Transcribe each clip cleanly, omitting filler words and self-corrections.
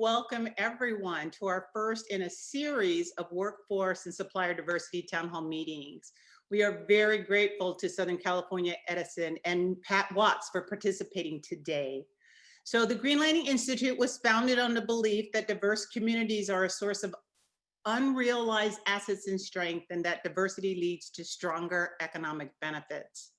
Welcome everyone to our first in a series of workforce and supplier diversity town hall meetings. We are very grateful to Southern California Edison and Pat Watts for participating today. So the Green Lining Institute was founded on the belief that diverse communities are a source of unrealized assets and strength, and that diversity leads to stronger economic benefits.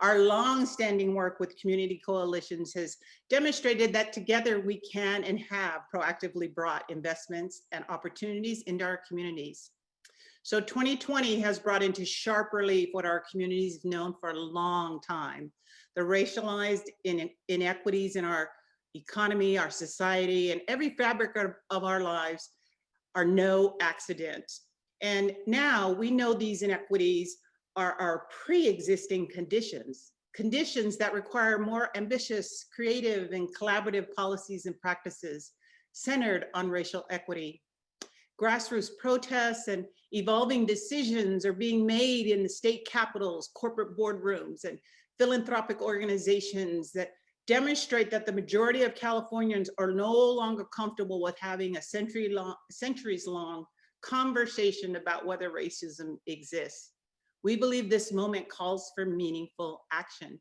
Our long-standing work with community coalitions has demonstrated that together we can and have proactively brought investments and opportunities into our communities. So 2020 has brought into sharp relief what our communities have known for a long time. The racialized inequities in our economy, our society, and every fabric of our lives are no accident. And now we know these inequities are our pre-existing conditions that require more ambitious, creative, and collaborative policies and practices centered on racial equity. Grassroots protests and evolving decisions are being made in the state capitals, corporate boardrooms, and philanthropic organizations that demonstrate that the majority of Californians are no longer comfortable with having a centuries-long conversation about whether racism exists. We believe this moment calls for meaningful action.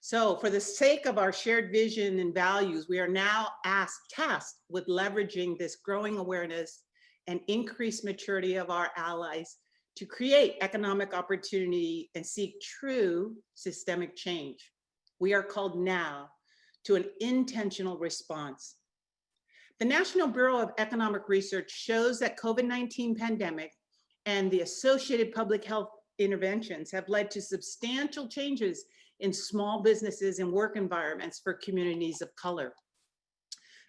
So for the sake of our shared vision and values, we are now tasked with leveraging this growing awareness and increased maturity of our allies to create economic opportunity and seek true systemic change. We are called now to an intentional response. The National Bureau of Economic Research shows that COVID-19 pandemic and the associated public health interventions have led to substantial changes in small businesses and work environments for communities of color.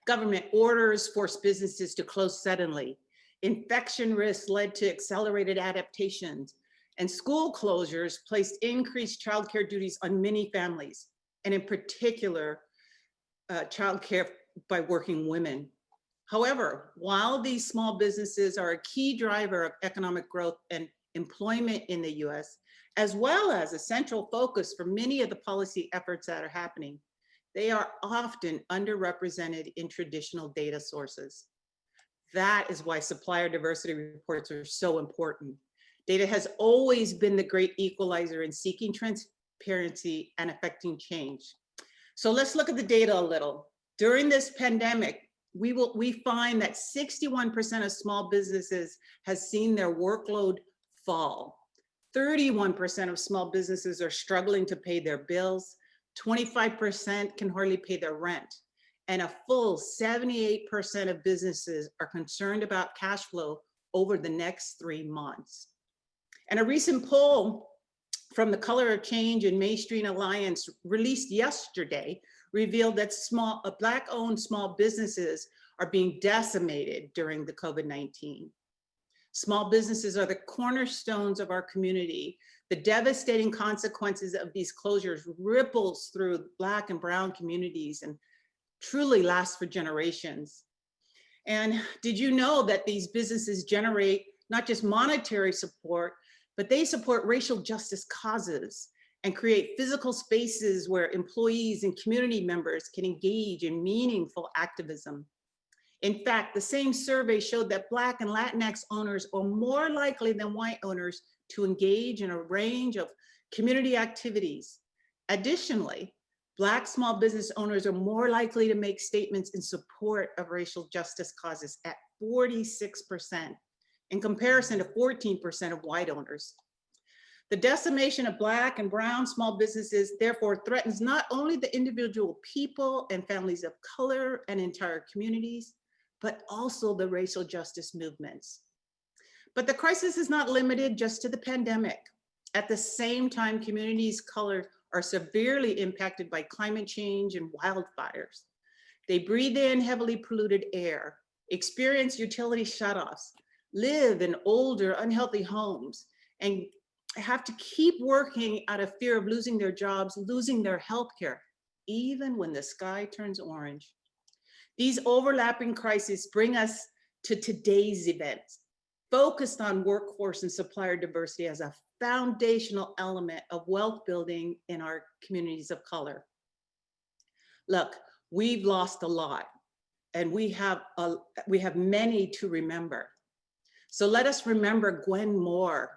Government orders forced businesses to close suddenly. Infection risks led to accelerated adaptations, and school closures placed increased childcare duties on many families, and in particular, childcare by working women. However, while these small businesses are a key driver of economic growth and employment in the US, as well as a central focus for many of the policy efforts that are happening, they are often underrepresented in traditional data sources. That is why supplier diversity reports are so important. Data has always been the great equalizer in seeking transparency and affecting change. So let's look at the data a little. During this pandemic, we find that 61% of small businesses has seen their workload fall. 31% of small businesses are struggling to pay their bills. 25% can hardly pay their rent. And a full 78% of businesses are concerned about cash flow over the next 3 months. And a recent poll from the Color of Change and Main Street Alliance released yesterday revealed that Black-owned small businesses are being decimated during the COVID-19. Small businesses are the cornerstones of our community. The devastating consequences of these closures ripples through Black and Brown communities and truly lasts for generations. And did you know that these businesses generate not just monetary support, but they support racial justice causes and create physical spaces where employees and community members can engage in meaningful activism. In fact, the same survey showed that Black and Latinx owners are more likely than white owners to engage in a range of community activities. Additionally, Black small business owners are more likely to make statements in support of racial justice causes at 46%, in comparison to 14% of white owners. The decimation of Black and Brown small businesses therefore threatens not only the individual people and families of color and entire communities, but also the racial justice movements. But the crisis is not limited just to the pandemic. At the same time, communities of color are severely impacted by climate change and wildfires. They breathe in heavily polluted air, experience utility shutoffs, live in older, unhealthy homes, and have to keep working out of fear of losing their jobs, losing their healthcare, even when the sky turns orange. These overlapping crises bring us to today's event, focused on workforce and supplier diversity as a foundational element of wealth building in our communities of color. Look, we've lost a lot. and we have many to remember. So let us remember Gwen Moore.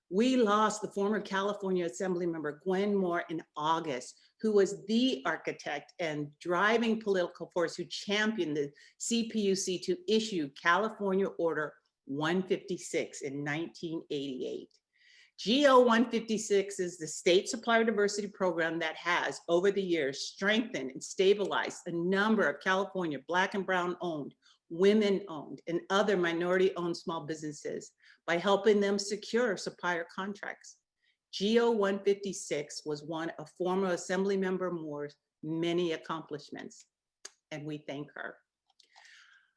We lost the former California Assembly member Gwen Moore in August, who was the architect and driving political force who championed the CPUC to issue California Order 156 in 1988. GO 156 is the state supplier diversity program that has, over the years, strengthened and stabilized a number of California Black and Brown owned, women owned, and other minority owned small businesses by helping them secure supplier contracts. GO 156 was one of former Assembly Member Moore's many accomplishments, and we thank her.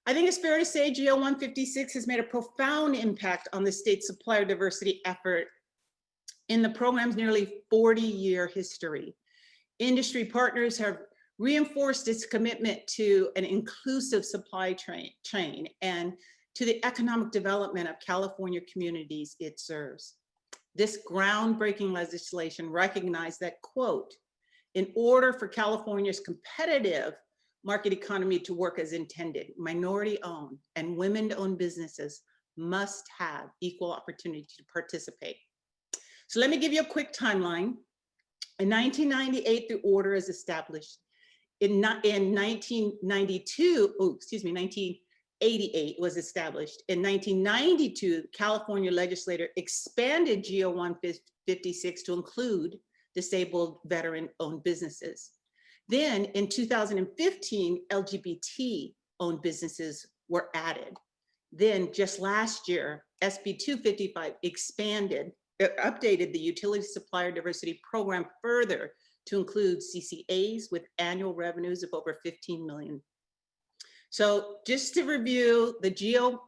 I think it's fair to say GO 156 has made a profound impact on the state supplier diversity effort in the program's nearly 40-year history. Industry partners have reinforced its commitment to an inclusive supply chain and to the economic development of California communities it serves. This groundbreaking legislation recognized that, quote, in order for California's competitive market economy to work as intended, minority-owned and women-owned businesses must have equal opportunity to participate. So let me give you a quick timeline. In 1998, the order is established. In 1992, 1988 was established. In 1992, the California legislature expanded GO 156 to include disabled veteran-owned businesses. Then in 2015, LGBT-owned businesses were added. Then just last year, SB 255 updated the Utility Supplier Diversity Program further to include CCAs with annual revenues of over 15 million. So just to review, the GO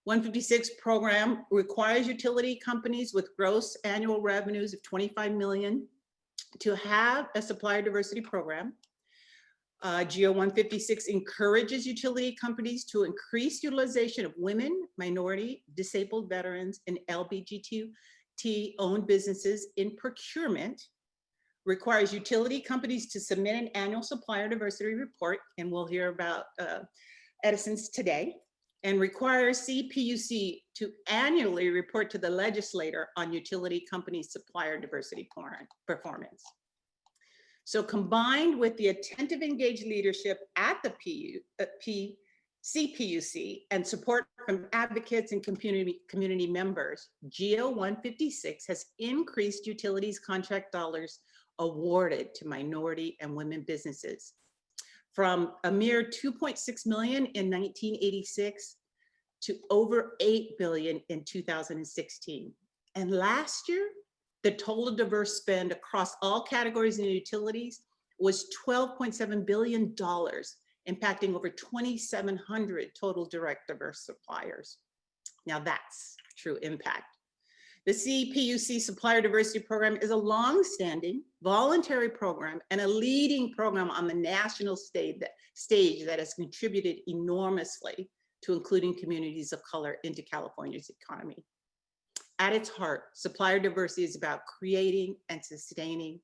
156 program requires utility companies with gross annual revenues of 25 million to have a supplier diversity program. GO 156 encourages utility companies to increase utilization of women, minority, disabled veterans, and LGBTQ-owned businesses in procurement, requires utility companies to submit an annual supplier diversity report, and we'll hear about Edison's today, and requires CPUC to annually report to the legislator on utility companies' supplier diversity performance. So combined with the attentive engaged leadership at the CPUC and support from advocates and community members, GO 156 has increased utilities contract dollars awarded to minority and women businesses from a mere 2.6 million in 1986 to over 8 billion in 2016. And last year, the total diverse spend across all categories and utilities was $12.7 billion, impacting over 2,700 total direct diverse suppliers. Now that's true impact. The CPUC Supplier Diversity Program is a long-standing voluntary program and a leading program on the national stage that has contributed enormously to including communities of color into California's economy. At its heart, supplier diversity is about creating and sustaining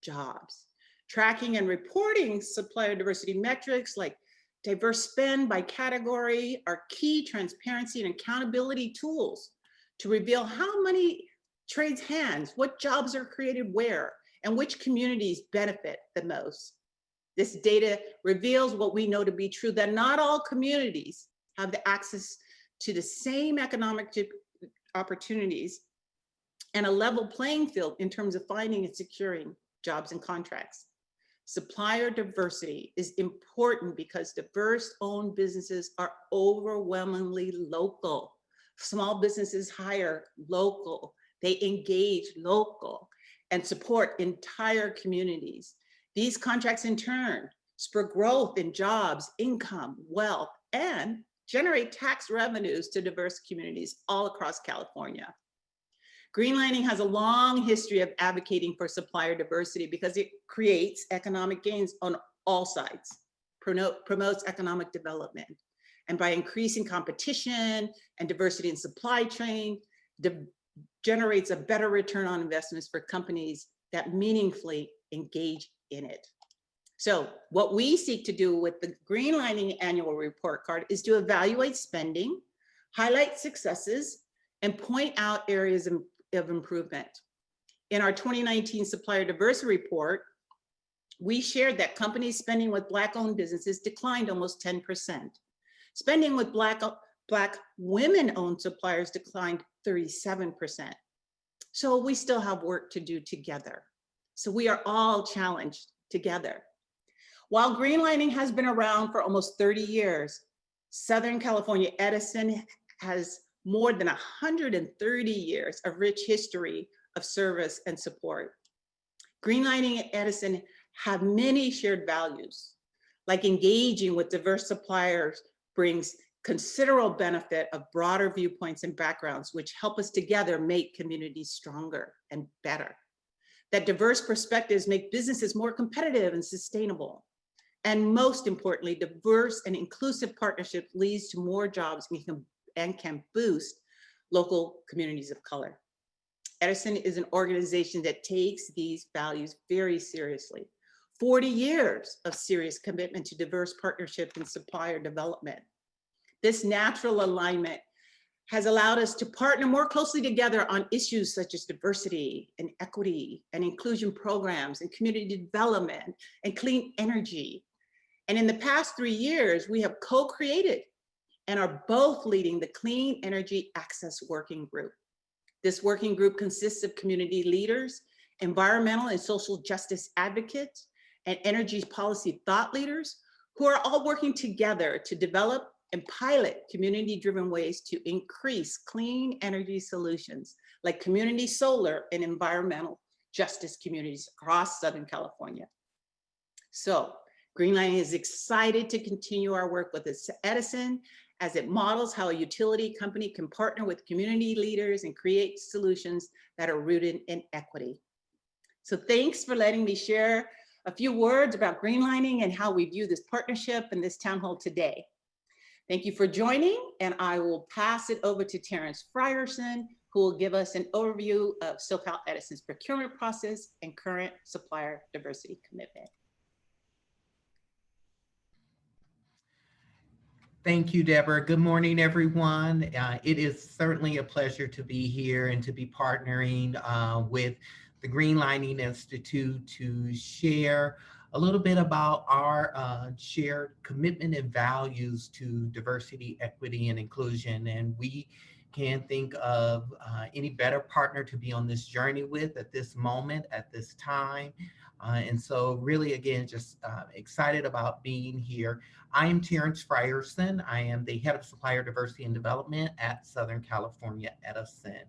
jobs. Tracking and reporting supplier diversity metrics like diverse spend by category are key transparency and accountability tools to reveal how many trades hands, what jobs are created where, and which communities benefit the most. This data reveals what we know to be true, that not all communities have the access to the same economic opportunities and a level playing field in terms of finding and securing jobs and contracts. Supplier diversity is important because diverse owned businesses are overwhelmingly local. Small businesses hire local, they engage local and support entire communities. These contracts in turn spur growth in jobs, income, wealth, and generate tax revenues to diverse communities all across California. Greenlining has a long history of advocating for supplier diversity because it creates economic gains on all sides, promotes economic development. And by increasing competition and diversity in supply chain, generates a better return on investments for companies that meaningfully engage in it. So what we seek to do with the Greenlining Annual Report Card is to evaluate spending, highlight successes, and point out areas of improvement. In our 2019 Supplier Diversity Report, we shared that companies spending with Black-owned businesses declined almost 10%. Spending with Black women-owned suppliers declined 37%. So we still have work to do together. So we are all challenged together. While greenlining has been around for almost 30 years, Southern California Edison has more than 130 years of rich history of service and support. Greenlining at Edison have many shared values, like engaging with diverse suppliers brings considerable benefit of broader viewpoints and backgrounds, which help us together make communities stronger and better. That diverse perspectives make businesses more competitive and sustainable. And most importantly, diverse and inclusive partnership leads to more jobs and can boost local communities of color. Edison is an organization that takes these values very seriously. 40 years of serious commitment to diverse partnership and supplier development. This natural alignment has allowed us to partner more closely together on issues such as diversity and equity and inclusion programs and community development and clean energy. And in the past 3 years, we have co-created and are both leading the Clean Energy Access Working Group. This working group consists of community leaders, environmental and social justice advocates, and energy policy thought leaders who are all working together to develop and pilot community-driven ways to increase clean energy solutions like community solar and environmental justice communities across Southern California. So Greenlining is excited to continue our work with Edison as it models how a utility company can partner with community leaders and create solutions that are rooted in equity. So thanks for letting me share a few words about Greenlining and how we view this partnership and this town hall today. Thank you for joining, and I will pass it over to Terence Fryerson, who will give us an overview of SoCal Edison's procurement process and current supplier diversity commitment. Thank you, Deborah. Good morning, everyone. It is certainly a pleasure to be here and to be partnering with the Greenlining Institute to share a little bit about our shared commitment and values to diversity, equity, and inclusion. And we can't think of any better partner to be on this journey with at this moment, at this time. And so really, again, just excited about being here. I am Terence Fryerson. I am the head of Supplier Diversity and Development at Southern California Edison.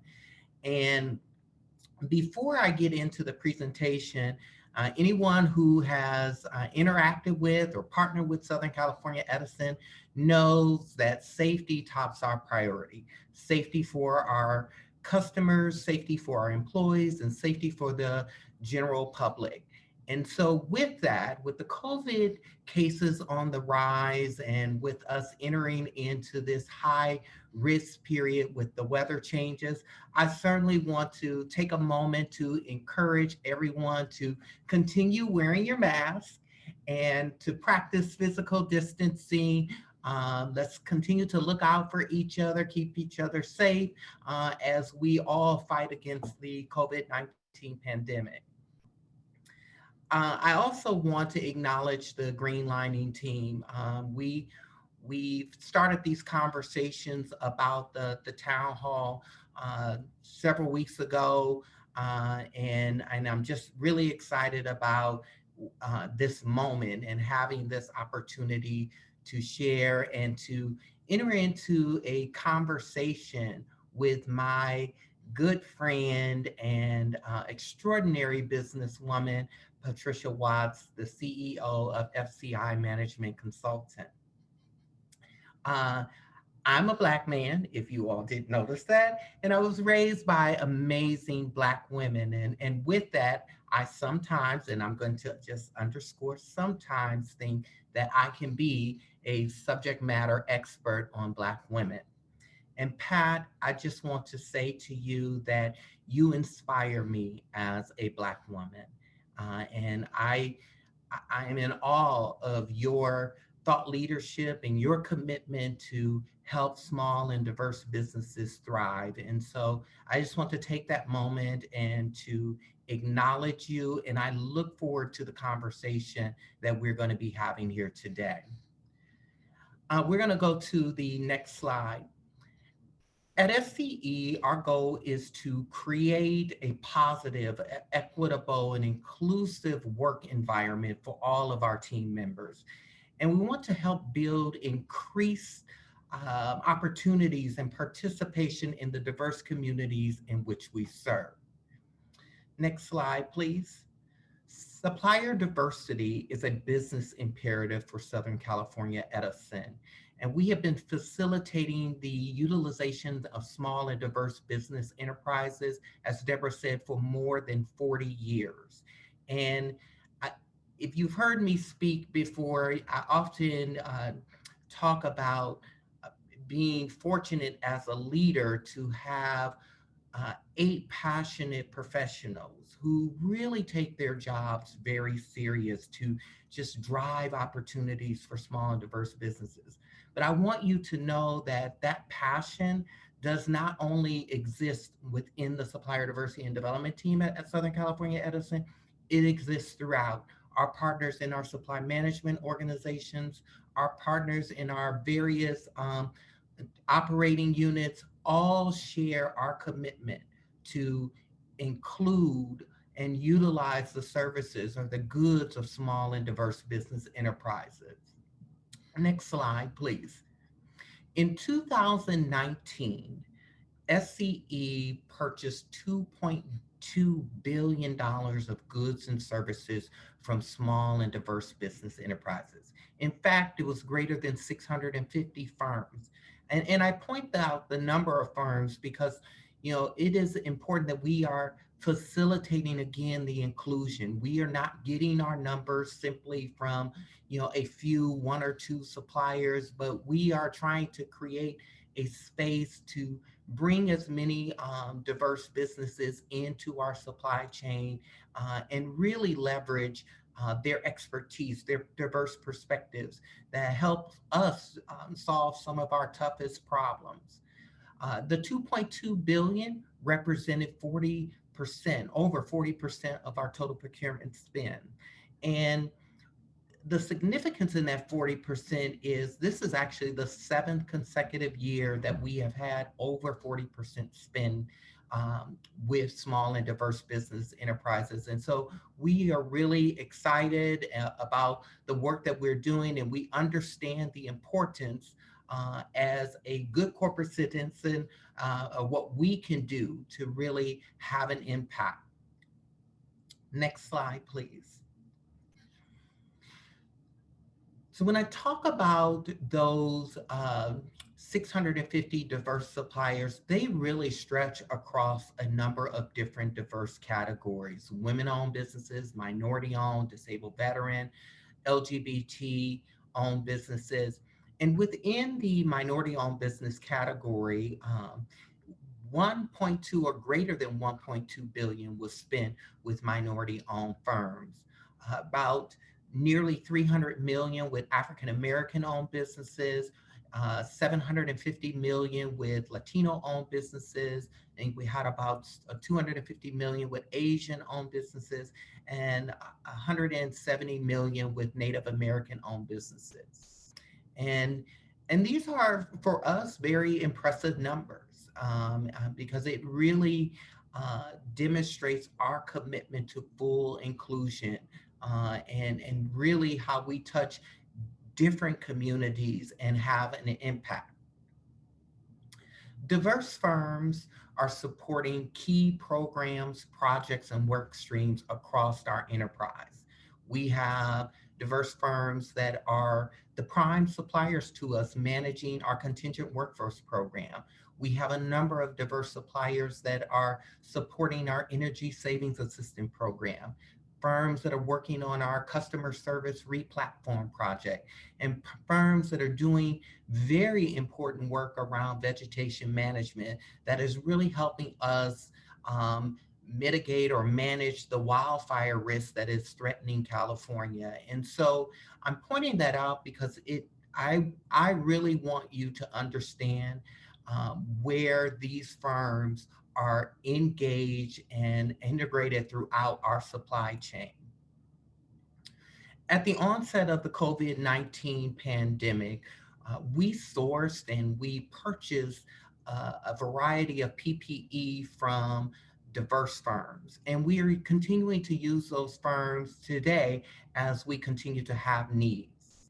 And before I get into the presentation, anyone who has interacted with or partnered with Southern California Edison knows that safety tops our priority. Safety for our customers, safety for our employees, and safety for the general public. And so with that, with the COVID cases on the rise and with us entering into this high risk period with the weather changes, I certainly want to take a moment to encourage everyone to continue wearing your mask and to practice physical distancing. Let's continue to look out for each other, keep each other safe as we all fight against the COVID-19 pandemic. I also want to acknowledge the Greenlining team. We've started these conversations about the town hall several weeks ago, and I'm just really excited about this moment and having this opportunity to share and to enter into a conversation with my good friend and extraordinary businesswoman, Patricia Watts, the CEO of FCI Management Consultant. I'm a Black man, if you all didn't notice that, and I was raised by amazing Black women. And with that, I sometimes, and I'm going to just underscore sometimes, think that I can be a subject matter expert on Black women. And Pat, I just want to say to you that you inspire me as a Black woman. And I I am in awe of your thought leadership and your commitment to help small and diverse businesses thrive. And so I just want to take that moment and to acknowledge you. And I look forward to the conversation that we're going to be having here today. We're going to go to the next slide. At SCE, our goal is to create a positive, equitable, and inclusive work environment for all of our team members. And we want to help build increased opportunities and participation in the diverse communities in which we serve. Next slide, please. Supplier diversity is a business imperative for Southern California Edison, and we have been facilitating the utilization of small and diverse business enterprises, as Deborah said, for more than 40 years. And I, if you've heard me speak before, I often talk about being fortunate as a leader to have 8 passionate professionals who really take their jobs very serious to just drive opportunities for small and diverse businesses. But I want you to know that that passion does not only exist within the supplier diversity and development team at Southern California Edison, it exists throughout. Our partners in our supply management organizations, our partners in our various operating units, all share our commitment to include and utilize the services or the goods of small and diverse business enterprises. Next slide, please. In 2019, SCE purchased $2.2 billion of goods and services from small and diverse business enterprises. In fact, it was greater than 650 firms. And I point out the number of firms because, it is important that we are facilitating again the inclusion. We are not getting our numbers simply from, a few, 1 or 2 suppliers, but we are trying to create a space to bring as many diverse businesses into our supply chain and really leverage their expertise, their diverse perspectives that help us solve some of our toughest problems. The 2.2 billion represented 40%, over 40% of our total procurement spend. And the significance in that 40% is this is actually the 7th consecutive year that we have had over 40% spend with small and diverse business enterprises. And so we are really excited about the work that we're doing, and we understand the importance as a good corporate citizen of what we can do to really have an impact. Next slide, please. So when I talk about those 650 diverse suppliers, they really stretch across a number of different diverse categories: women-owned businesses, minority-owned, disabled veteran, LGBT-owned businesses. And within the minority-owned business category, 1.2 or greater than 1.2 billion was spent with minority-owned firms. About nearly 300 million with African American owned businesses, 750 million with Latino owned businesses, and we had about 250 million with Asian owned businesses, and 170 million with Native American owned businesses. And these are for us very impressive numbers because it really demonstrates our commitment to full inclusion and really how we touch different communities and have an impact. Diverse firms are supporting key programs, projects, and work streams across our enterprise. We have diverse firms that are the prime suppliers to us managing our contingent workforce program. We have a number of diverse suppliers that are supporting our energy savings assistance program, firms that are working on our customer service replatform project, and firms that are doing very important work around vegetation management that is really helping us mitigate or manage the wildfire risk that is threatening California. And so I'm pointing that out because I really want you to understand where these firms are engaged and integrated throughout our supply chain. At the onset of the COVID-19 pandemic, we sourced and we purchased a variety of PPE from diverse firms. And we are continuing to use those firms today as we continue to have needs.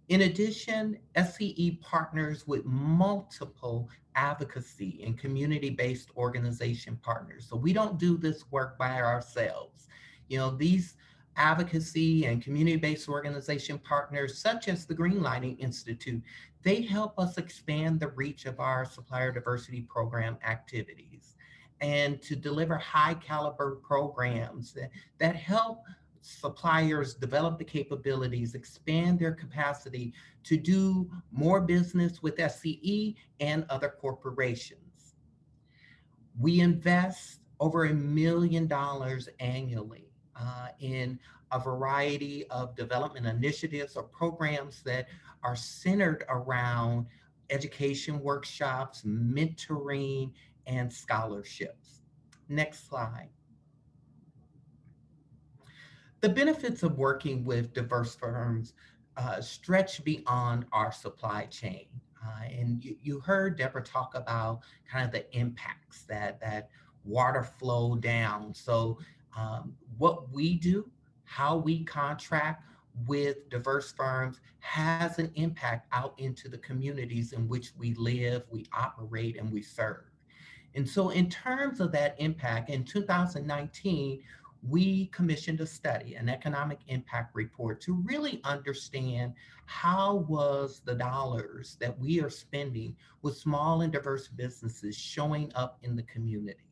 In addition, SCE partners with multiple advocacy and community-based organization partners. So we don't do this work by ourselves. These advocacy and community-based organization partners, such as the Greenlighting Institute, they help us expand the reach of our supplier diversity program activities and to deliver high caliber programs that help suppliers develop the capabilities, expand their capacity to do more business with SCE and other corporations. We invest over $1 million annually in a variety of development initiatives or programs that are centered around education workshops, mentoring, and scholarships. Next slide. The benefits of working with diverse firms stretch beyond our supply chain. And you heard Deborah talk about kind of the impacts that water flow down. So what we do, how we contract with diverse firms has an impact out into the communities in which we live, we operate, and we serve. And so in terms of that impact, in 2019, we commissioned a study, an economic impact report, to really understand how was the dollars that we are spending with small and diverse businesses showing up in the communities.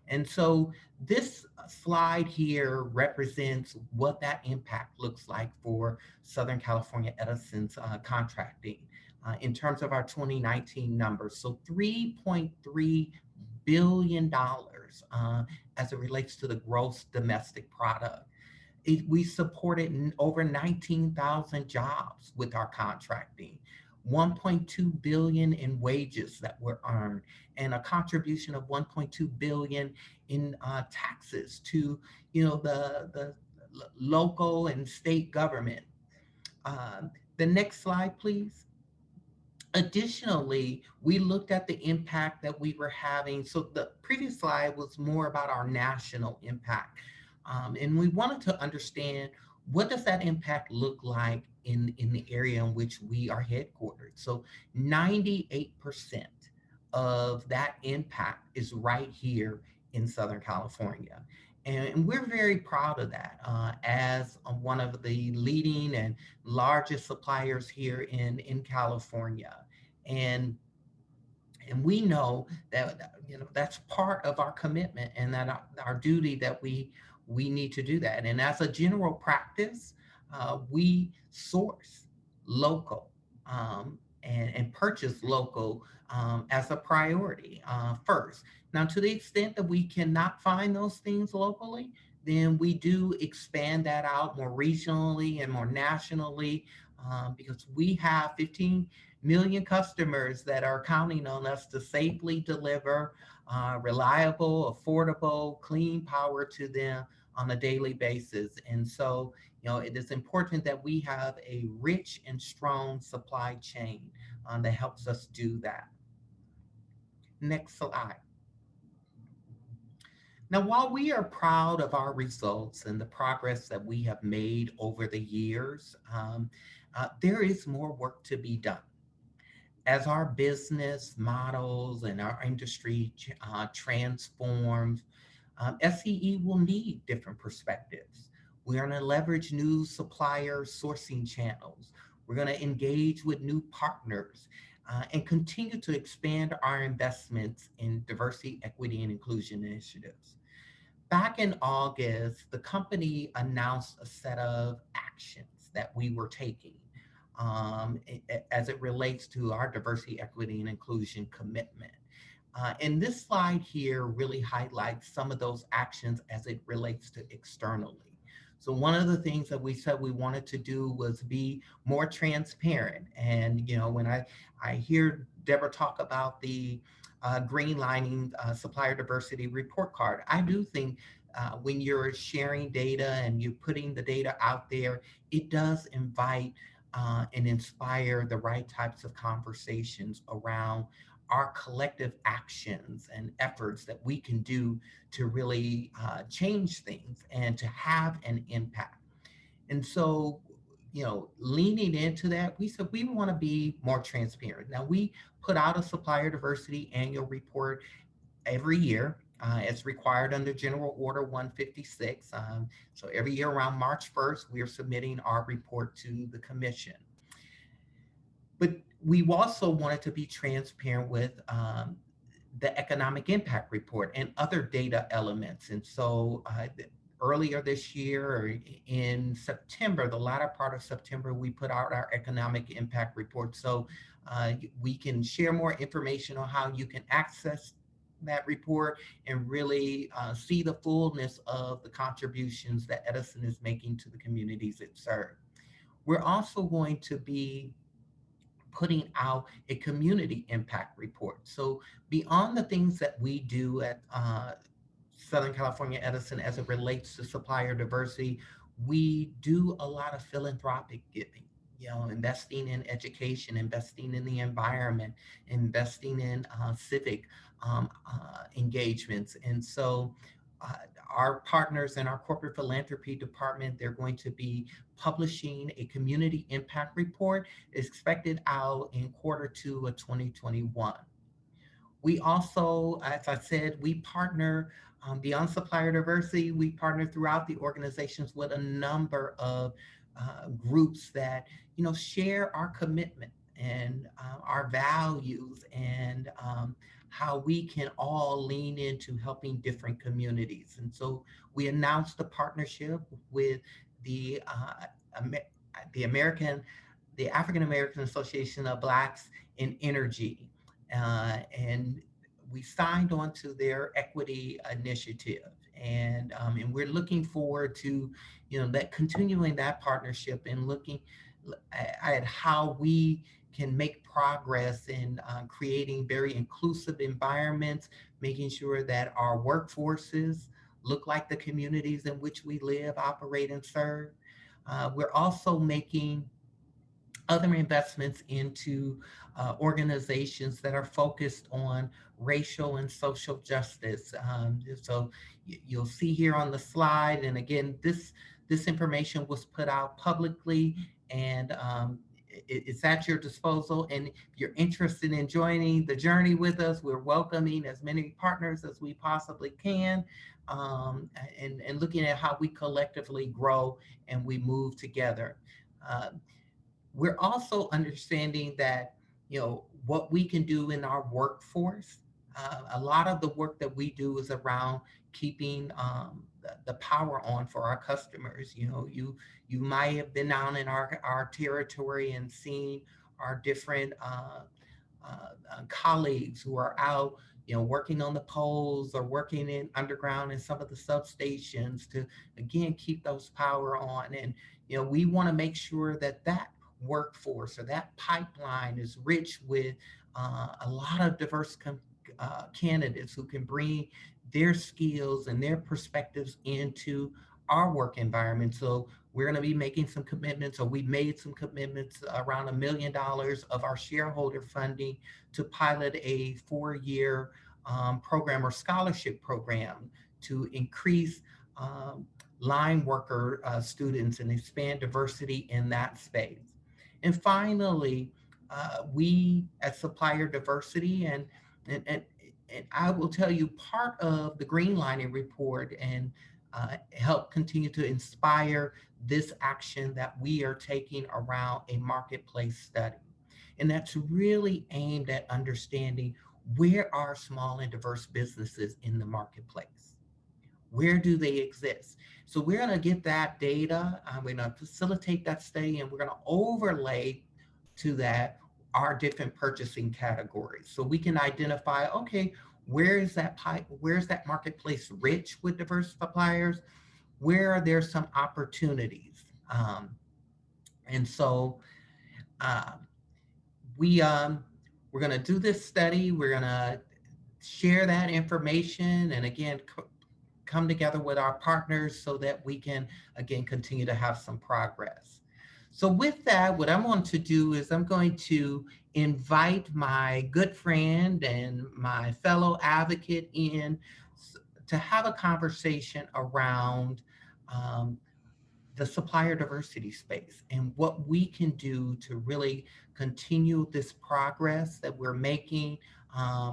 And so this slide here represents what that impact looks like for Southern California Edison's contracting in terms of our 2019 numbers. So $3.3 billion as it relates to the gross domestic product. We supported over 19,000 jobs with our contracting, 1.2 billion in wages that were earned, and a contribution of 1.2 billion in taxes to the local and state government. The next slide, please. Additionally, we looked at the impact that we were having. So the previous slide was more about our national impact. And we wanted to understand, what does that impact look like in the area in which we are headquartered? So 98% of that impact is right here in Southern California. And we're very proud of that as one of the leading and largest suppliers here in California. And we know that that's part of our commitment and that our duty that we need to do that. And as a general practice, we source local and purchase local as a priority first. Now, to the extent that we cannot find those things locally, then we do expand that out more regionally and more nationally because we have 15 million customers that are counting on us to safely deliver reliable, affordable, clean power to them on a daily basis. And so, it is important that we have a rich and strong supply chain that helps us do that. Next slide. Now, while we are proud of our results and the progress that we have made over the years, there is more work to be done. As our business models and our industry transforms, SCE will need different perspectives. We're going to leverage new supplier sourcing channels. We're going to engage with new partners and continue to expand our investments in diversity, equity, and inclusion initiatives. Back in August, the company announced a set of actions that we were taking as it relates to our diversity, equity, and inclusion commitment. And this slide here really highlights some of those actions as it relates to externally. So one of the things that we said we wanted to do was be more transparent. And when I hear Deborah talk about the greenlining supplier diversity report card, I do think when you're sharing data and you're putting the data out there, it does invite and inspire the right types of conversations around our collective actions and efforts that we can do to really change things and to have an impact. And so, leaning into that, we said we want to be more transparent. Now, we put out a supplier diversity annual report every year. It's required under General Order 156. So every year around March 1st, we are submitting our report to the commission. But we also wanted to be transparent with the economic impact report and other data elements. And so earlier this year, or in September, the latter part of September, we put out our economic impact report. So we can share more information on how you can access that report and really see the fullness of the contributions that Edison is making to the communities it serves. We're also going to be putting out a community impact report. So beyond the things that we do at Southern California Edison as it relates to supplier diversity, we do a lot of philanthropic giving, investing in education, investing in the environment, investing in civic engagements. And so our partners in our corporate philanthropy department, they're going to be publishing a community impact report expected out in Q2 of 2021. We also, as I said, we partner beyond supplier diversity, we partner throughout the organizations with a number of groups that, share our commitment and our values and how we can all lean into helping different communities. And so we announced a partnership with the African American Association of Blacks in Energy, and we signed on to their equity initiative, and we're looking forward to that continuing that partnership and looking at how we can make progress in creating very inclusive environments, making sure that our workforces look like the communities in which we live, operate, and serve. We're also making other investments into organizations that are focused on racial and social justice. So you'll see here on the slide, and again, this information was put out publicly, and it's at your disposal. And if you're interested in joining the journey with us, we're welcoming as many partners as we possibly can, and looking at how we collectively grow and we move together. We're also understanding that, what we can do in our workforce. A lot of the work that we do is around keeping the power on for our customers. You might have been down in our territory and seen our different colleagues who are out, working on the poles or working in underground in some of the substations to, again, keep those power on. And, we want to make sure that that workforce or that pipeline is rich with a lot of diverse candidates who can bring their skills and their perspectives into our work environment. So we're going to be making some commitments, or we made some commitments around $1 million of our shareholder funding to pilot a 4-year program or scholarship program to increase line worker students and expand diversity in that space. And finally, we at Supplier Diversity, and I will tell you, part of the Greenlining report and help continue to inspire this action that we are taking around a marketplace study. And that's really aimed at understanding where are small and diverse businesses in the marketplace. Where do they exist? So we're going to get that data. We're going to facilitate that study, and we're going to overlay to that our different purchasing categories. So we can identify, okay, where's that marketplace rich with diverse suppliers? Where are there some opportunities? And so uh, we we're going to do this study. We're going to share that information, and again, come together with our partners so that we can again continue to have some progress. So with that, what I want to do is I'm going to invite my good friend and my fellow advocate in to have a conversation around um, the supplier diversity space and what we can do to really continue this progress that we're making,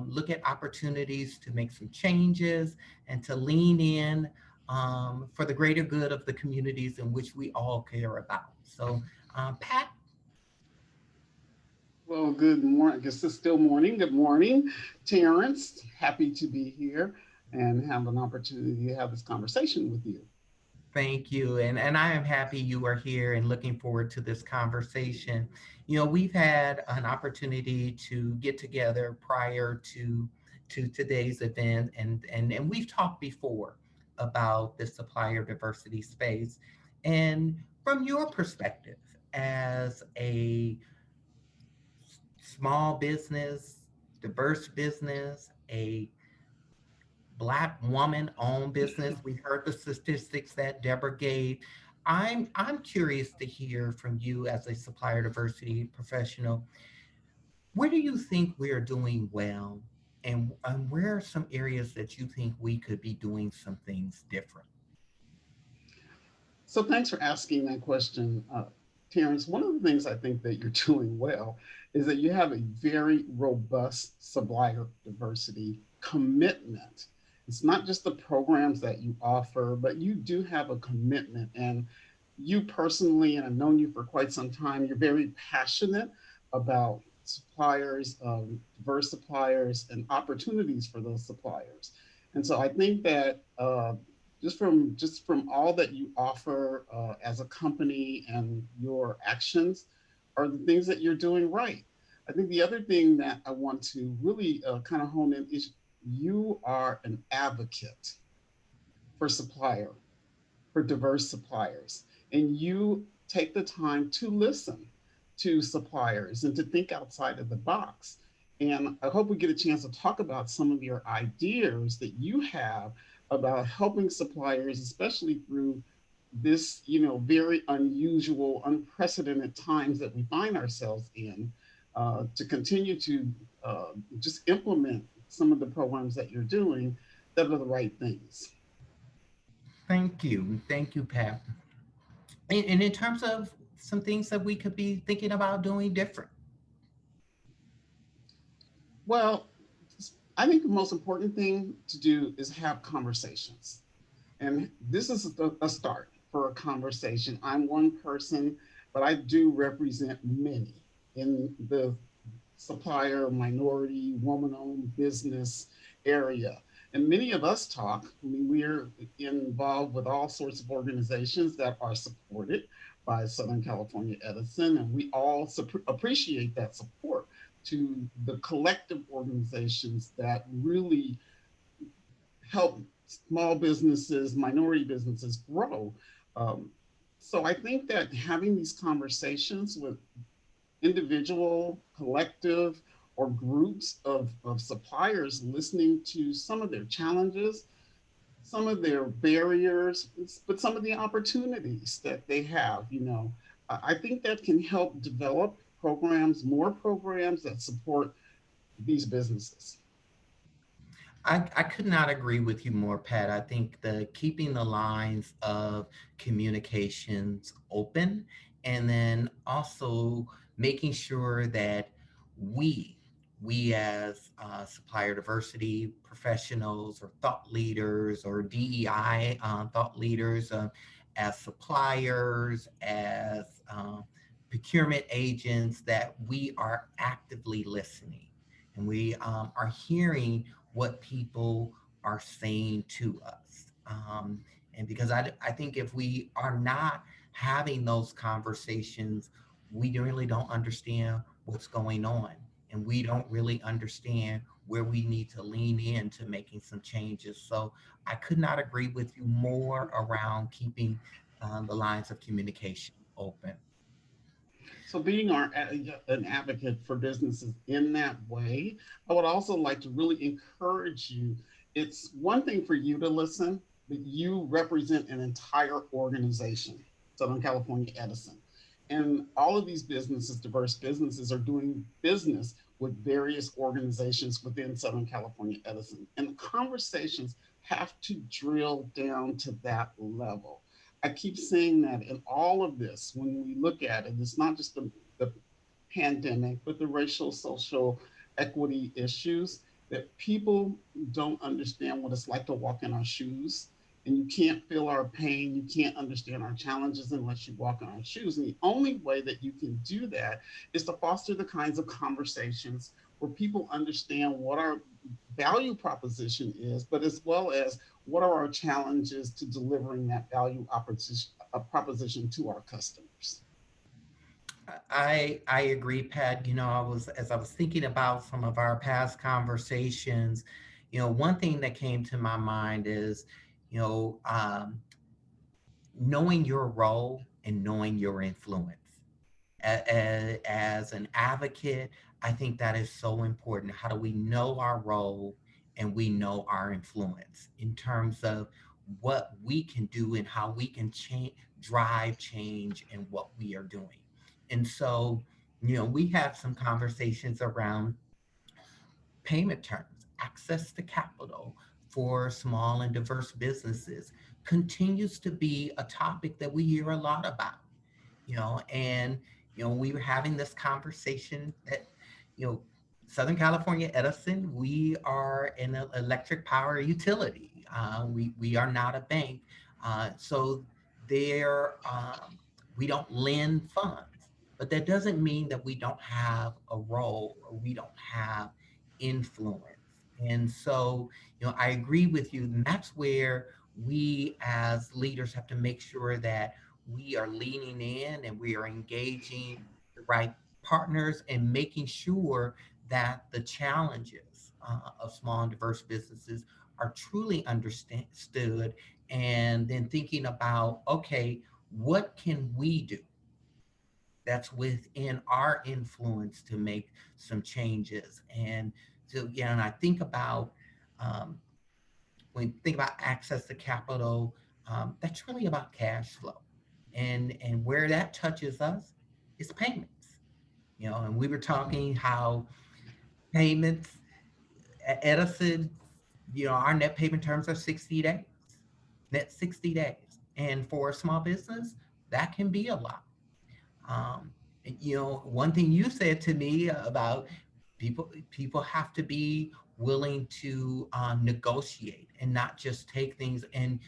look at opportunities to make some changes and to lean in for the greater good of the communities in which we all care about. So, Pat. Well, good morning. I guess it's still morning. Good morning, Terence. Happy to be here and have an opportunity to have this conversation with you. Thank you. And I am happy you are here and looking forward to this conversation. You know, we've had an opportunity to get together prior to today's event, and we've talked before about the supplier diversity space. And from your perspective as a small business, diverse business, a Black woman owned business. We heard the statistics that Deborah gave. I'm curious to hear from you as a supplier diversity professional. Where do you think we are doing well? And where are some areas that you think we could be doing some things different? So, thanks for asking that question, Terence. One of the things I think that you're doing well is that you have a very robust supplier diversity commitment. It's not just the programs that you offer, but you do have a commitment. And you personally, and I've known you for quite some time, you're very passionate about suppliers, diverse suppliers, and opportunities for those suppliers. And so I think that just from all that you offer as a company and your actions are the things that you're doing right. I think the other thing that I want to really kind of hone in is you are an advocate for supplier, for diverse suppliers, and you take the time to listen to suppliers and to think outside of the box. And I hope we get a chance to talk about some of your ideas that you have about helping suppliers, especially through this, very unusual, unprecedented times that we find ourselves in, to continue to just implement some of the programs that you're doing that are the right things. Thank you. Thank you, Pat. And in terms of some things that we could be thinking about doing different. Well, I think the most important thing to do is have conversations. And this is a start for a conversation. I'm one person, but I do represent many in the supplier, minority, woman owned business area. And many of us talk. I mean, we're involved with all sorts of organizations that are supported by Southern California Edison, and we all appreciate that support to the collective organizations that really help small businesses, minority businesses grow. Um, so I think that having these conversations with individual, collective, or groups of suppliers, listening to some of their challenges, some of their barriers, but some of the opportunities that they have, I think that can help develop programs, more programs that support these businesses. I could not agree with you more, Pat. I think the keeping the lines of communications open and then also making sure that we, we as supplier diversity professionals or thought leaders or DEI thought leaders, as suppliers, as procurement agents, that we are actively listening and we are hearing what people are saying to us. And because I think if we are not having those conversations, we really don't understand what's going on, and we don't really understand where we need to lean into making some changes. So I could not agree with you more around keeping the lines of communication open. So being an advocate for businesses in that way, I would also like to really encourage you. It's one thing for you to listen, but you represent an entire organization, Southern California Edison. And all of these businesses, diverse businesses, are doing business with various organizations within Southern California Edison. And the conversations have to drill down to that level. I keep saying that in all of this, when we look at it, it's not just the pandemic, but the racial, social equity issues, that people don't understand what it's like to walk in our shoes. And you can't feel our pain, you can't understand our challenges unless you walk in our shoes. And the only way that you can do that is to foster the kinds of conversations where people understand what our value proposition is, but as well as what are our challenges to delivering that proposition to our customers. I agree, Pat. As I was thinking about some of our past conversations, one thing that came to my mind is, you know, um, knowing your role and knowing your influence. As an advocate, I think that is so important. How do we know our role and we know our influence in terms of what we can do and how we can drive change in what we are doing? And so, we have some conversations around payment terms, access to capital for small and diverse businesses continues to be a topic that we hear a lot about. And we were having this conversation that you know Southern California Edison, we are an electric power utility. We are not a bank. So there we don't lend funds, but that doesn't mean that we don't have a role or we don't have influence. And so I agree with you, and that's where we as leaders have to make sure that we are leaning in and we are engaging the right partners and making sure that the challenges of small and diverse businesses are truly understood, and then thinking about, okay, what can we do that's within our influence to make some changes? And so, yeah, and I think about um, when you think about access to capital, that's really about cash flow. And where that touches us is payments. And we were talking how payments at Edison, our net payment terms are 60 days, net 60 days. And for a small business, that can be a lot. Um, one thing you said to me about people have to be willing to negotiate and not just take things and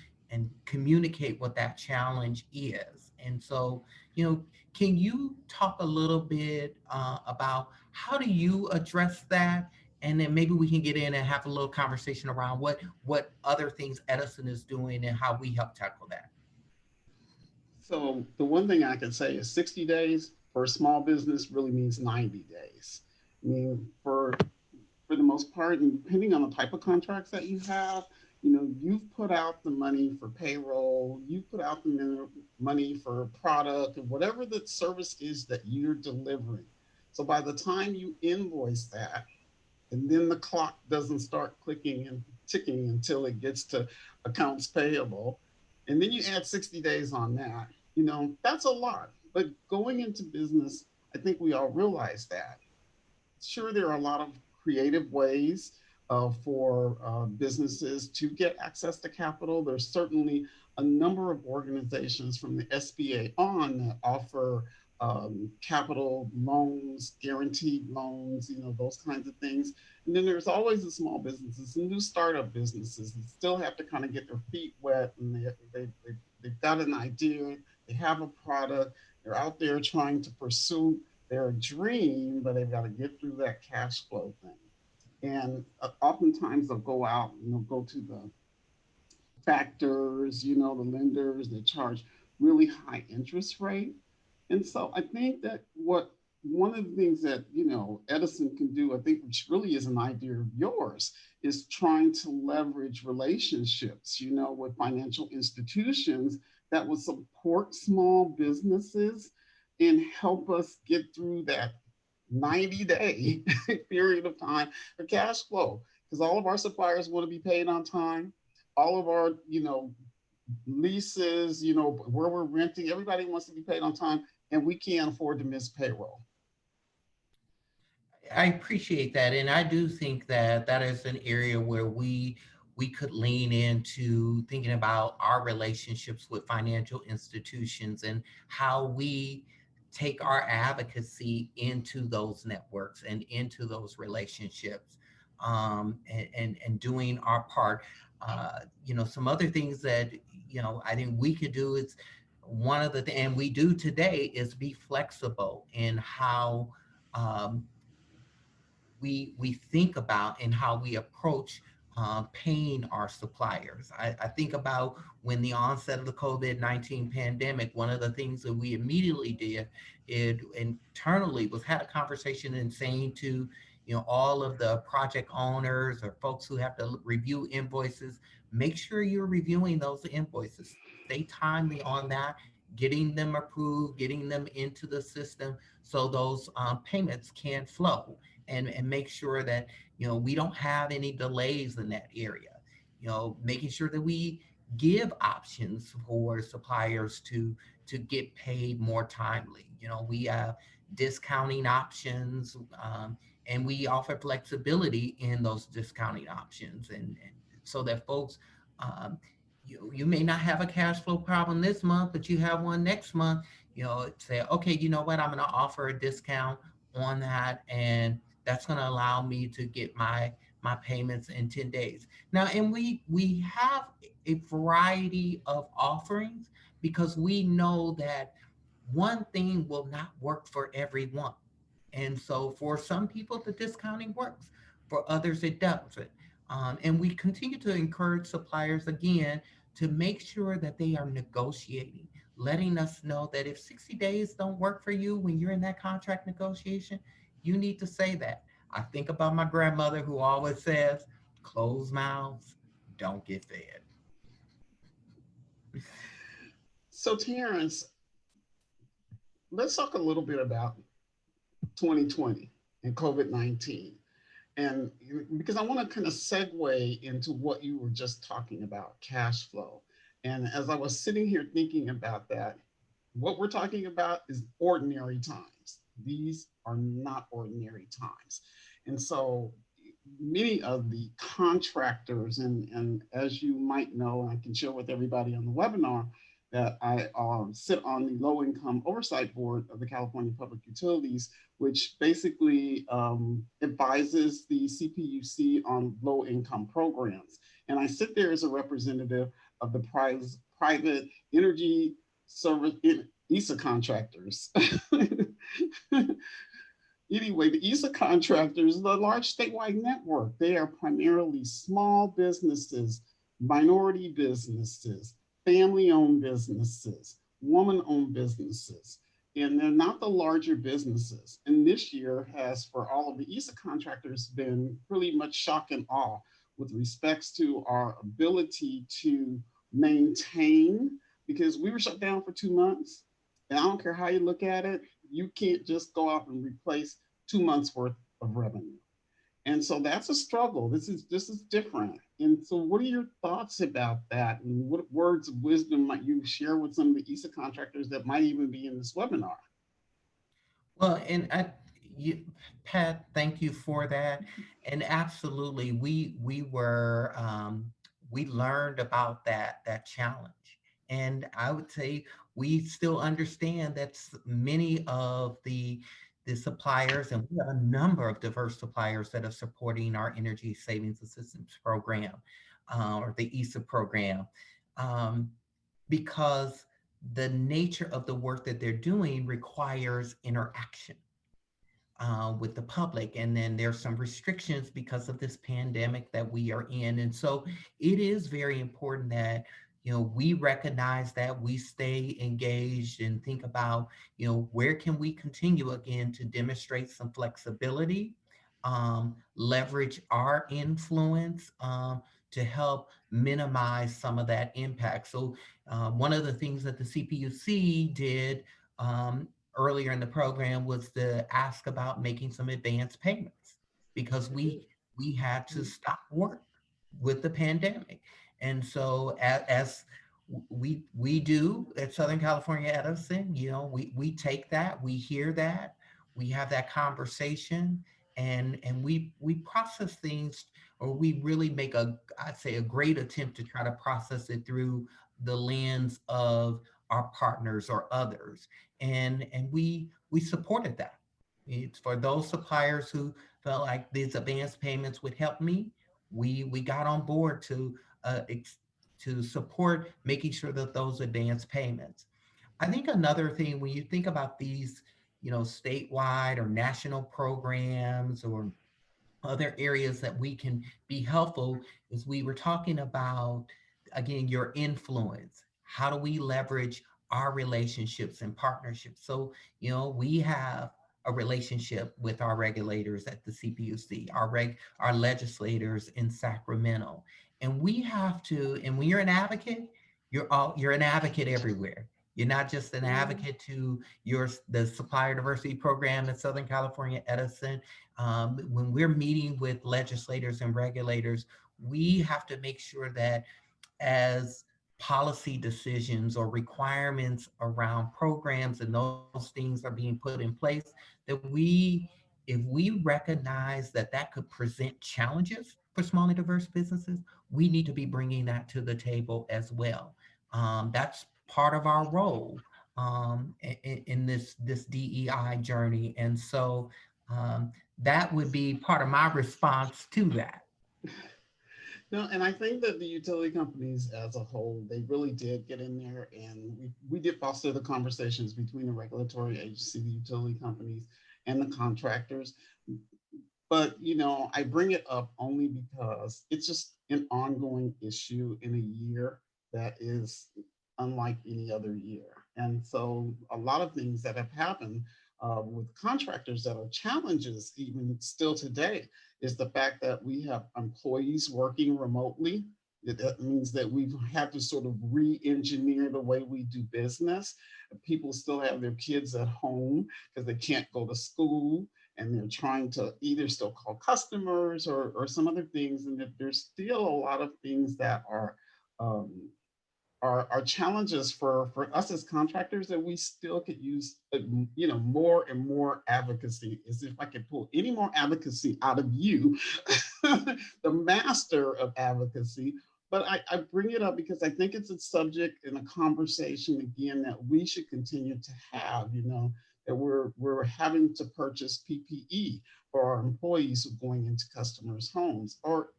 communicate what that challenge is. And so, can you talk a little bit about how do you address that? And then maybe we can get in and have a little conversation around what other things Edison is doing and how we help tackle that. So the one thing I can say is 60 days for a small business really means 90 days. I mean, for the most part, and depending on the type of contracts that you have, you've put out the money for payroll, you put out the money for product, and whatever the service is that you're delivering. So by the time you invoice that, and then the clock doesn't start clicking and ticking until it gets to accounts payable, and then you add 60 days on that, that's a lot. But going into business, I think we all realize that. Sure, there are a lot of creative ways for businesses to get access to capital. There's certainly a number of organizations from the SBA on that offer capital loans, guaranteed loans, those kinds of things. And then there's always the small businesses and new startup businesses that still have to kind of get their feet wet, and they've got an idea, they have a product, they're out there trying to pursue their dream, but they've got to get through that cash flow thing. And oftentimes they'll go out and they'll go to the factors, the lenders that charge really high interest rate. And so I think that what one of the things that, Edison can do, I think, which really is an idea of yours, is trying to leverage relationships, with financial institutions that will support small businesses and help us get through that 90-day period of time for cash flow. Because all of our suppliers want to be paid on time. All of our, leases, where we're renting, everybody wants to be paid on time, and we can't afford to miss payroll. I appreciate that, and I do think that that is an area where we could lean into thinking about our relationships with financial institutions and how we take our advocacy into those networks and into those relationships, and doing our part. Some other things that I think we could do is one of the and we do today is be flexible in how. Um, we think about and how we approach paying our suppliers. I think about when the onset of the COVID-19 pandemic, one of the things that we immediately did internally was had a conversation and saying to all of the project owners or folks who have to review invoices, make sure you're reviewing those invoices. Stay timely on that, getting them approved, getting them into the system so those payments can flow, and make sure that we don't have any delays in that area. Making sure that we give options for suppliers to get paid more timely. We have discounting options, and we offer flexibility in those discounting options, and so that folks, you may not have a cash flow problem this month, but you have one next month. Say, okay, you know what, I'm going to offer a discount on that, and that's going to allow me to get my payments in 10 days. Now, and we have a variety of offerings because we know that one thing will not work for everyone. And so for some people, the discounting works. For others, it doesn't. And we continue to encourage suppliers again to make sure that they are negotiating, letting us know that if 60 days don't work for you when you're in that contract negotiation, you need to say that. I think about my grandmother who always says, closed mouths don't get fed. So, Terrence, let's talk a little bit about 2020 and COVID-19. And because I want to kind of segue into what you were just talking about, cash flow. And as I was sitting here thinking about that, what we're talking about is ordinary times. These are not ordinary times. And so many of the contractors, and as you might know, I can share with everybody on the webinar that I sit on the low income oversight board of the California Public Utilities, which basically advises the CPUC on low income programs. And I sit there as a representative of the private energy service ESA contractors. Anyway, the ESA contractors, the large statewide network, they are primarily small businesses, minority businesses, family-owned businesses, woman-owned businesses, and they're not the larger businesses. And this year has, for all of the ESA contractors, been really much shock and awe with respects to our ability to maintain, because we were shut down for 2 months. And I don't care how you look at it, you can't just go out and replace 2 months worth of revenue. And so that's a struggle. This is different. And so what are your thoughts about that? And what words of wisdom might you share with some of the ESA contractors that might even be in this webinar? Well, Pat, thank you for that. And absolutely, we learned about that challenge, and I would say we still understand that many of the suppliers, and we have a number of diverse suppliers that are supporting our energy savings assistance program, or the ESA program, um, because the nature of the work that they're doing requires interaction with the public. And then there's some restrictions because of this pandemic that we are in. And so it is very important that, we recognize that, we stay engaged and think about, where can we continue again to demonstrate some flexibility, leverage our influence, to help minimize some of that impact. So one of the things that the CPUC did earlier in the program was to ask about making some advance payments because we had to stop work with the pandemic. And so as we do at Southern California Edison, we take that, we hear that, we have that conversation, and we process things, or we really make I'd say a great attempt to try to process it through the lens of our partners or others. And we supported that. It's for those suppliers who felt like these advanced payments would help me. We got on board to support making sure that those advanced payments. I think another thing when you think about these, statewide or national programs or other areas that we can be helpful, is we were talking about, again, your influence. How do we leverage our relationships and partnerships? So, we have a relationship with our regulators at the CPUC, our legislators in Sacramento. And we have to, and when you're an advocate, you're an advocate everywhere. You're not just an advocate to the Supplier Diversity Program at Southern California Edison. When we're meeting with legislators and regulators, we have to make sure that as policy decisions or requirements around programs and those things are being put in place, that if we recognize that that could present challenges for small and diverse businesses, we need to be bringing that to the table as well. That's part of our role in this DEI journey. And so that would be part of my response to that. No, and I think that the utility companies as a whole, they really did get in there, and we did foster the conversations between the regulatory agency, the utility companies, and the contractors. But, I bring it up only because it's just an ongoing issue in a year that is unlike any other year. And so a lot of things that have happened with contractors that are challenges, even still today, is the fact that we have employees working remotely. That means that we've had to sort of re-engineer the way we do business. People still have their kids at home because they can't go to school, and they're trying to either still call customers or some other things, and that there's still a lot of things that um, are challenges for us as contractors that we still could use, more and more advocacy. As if I could pull any more advocacy out of you, the master of advocacy. But I bring it up because I think it's a subject and a conversation, again, that we should continue to have, that we're having to purchase PPE for our employees who are going into customers' homes. Or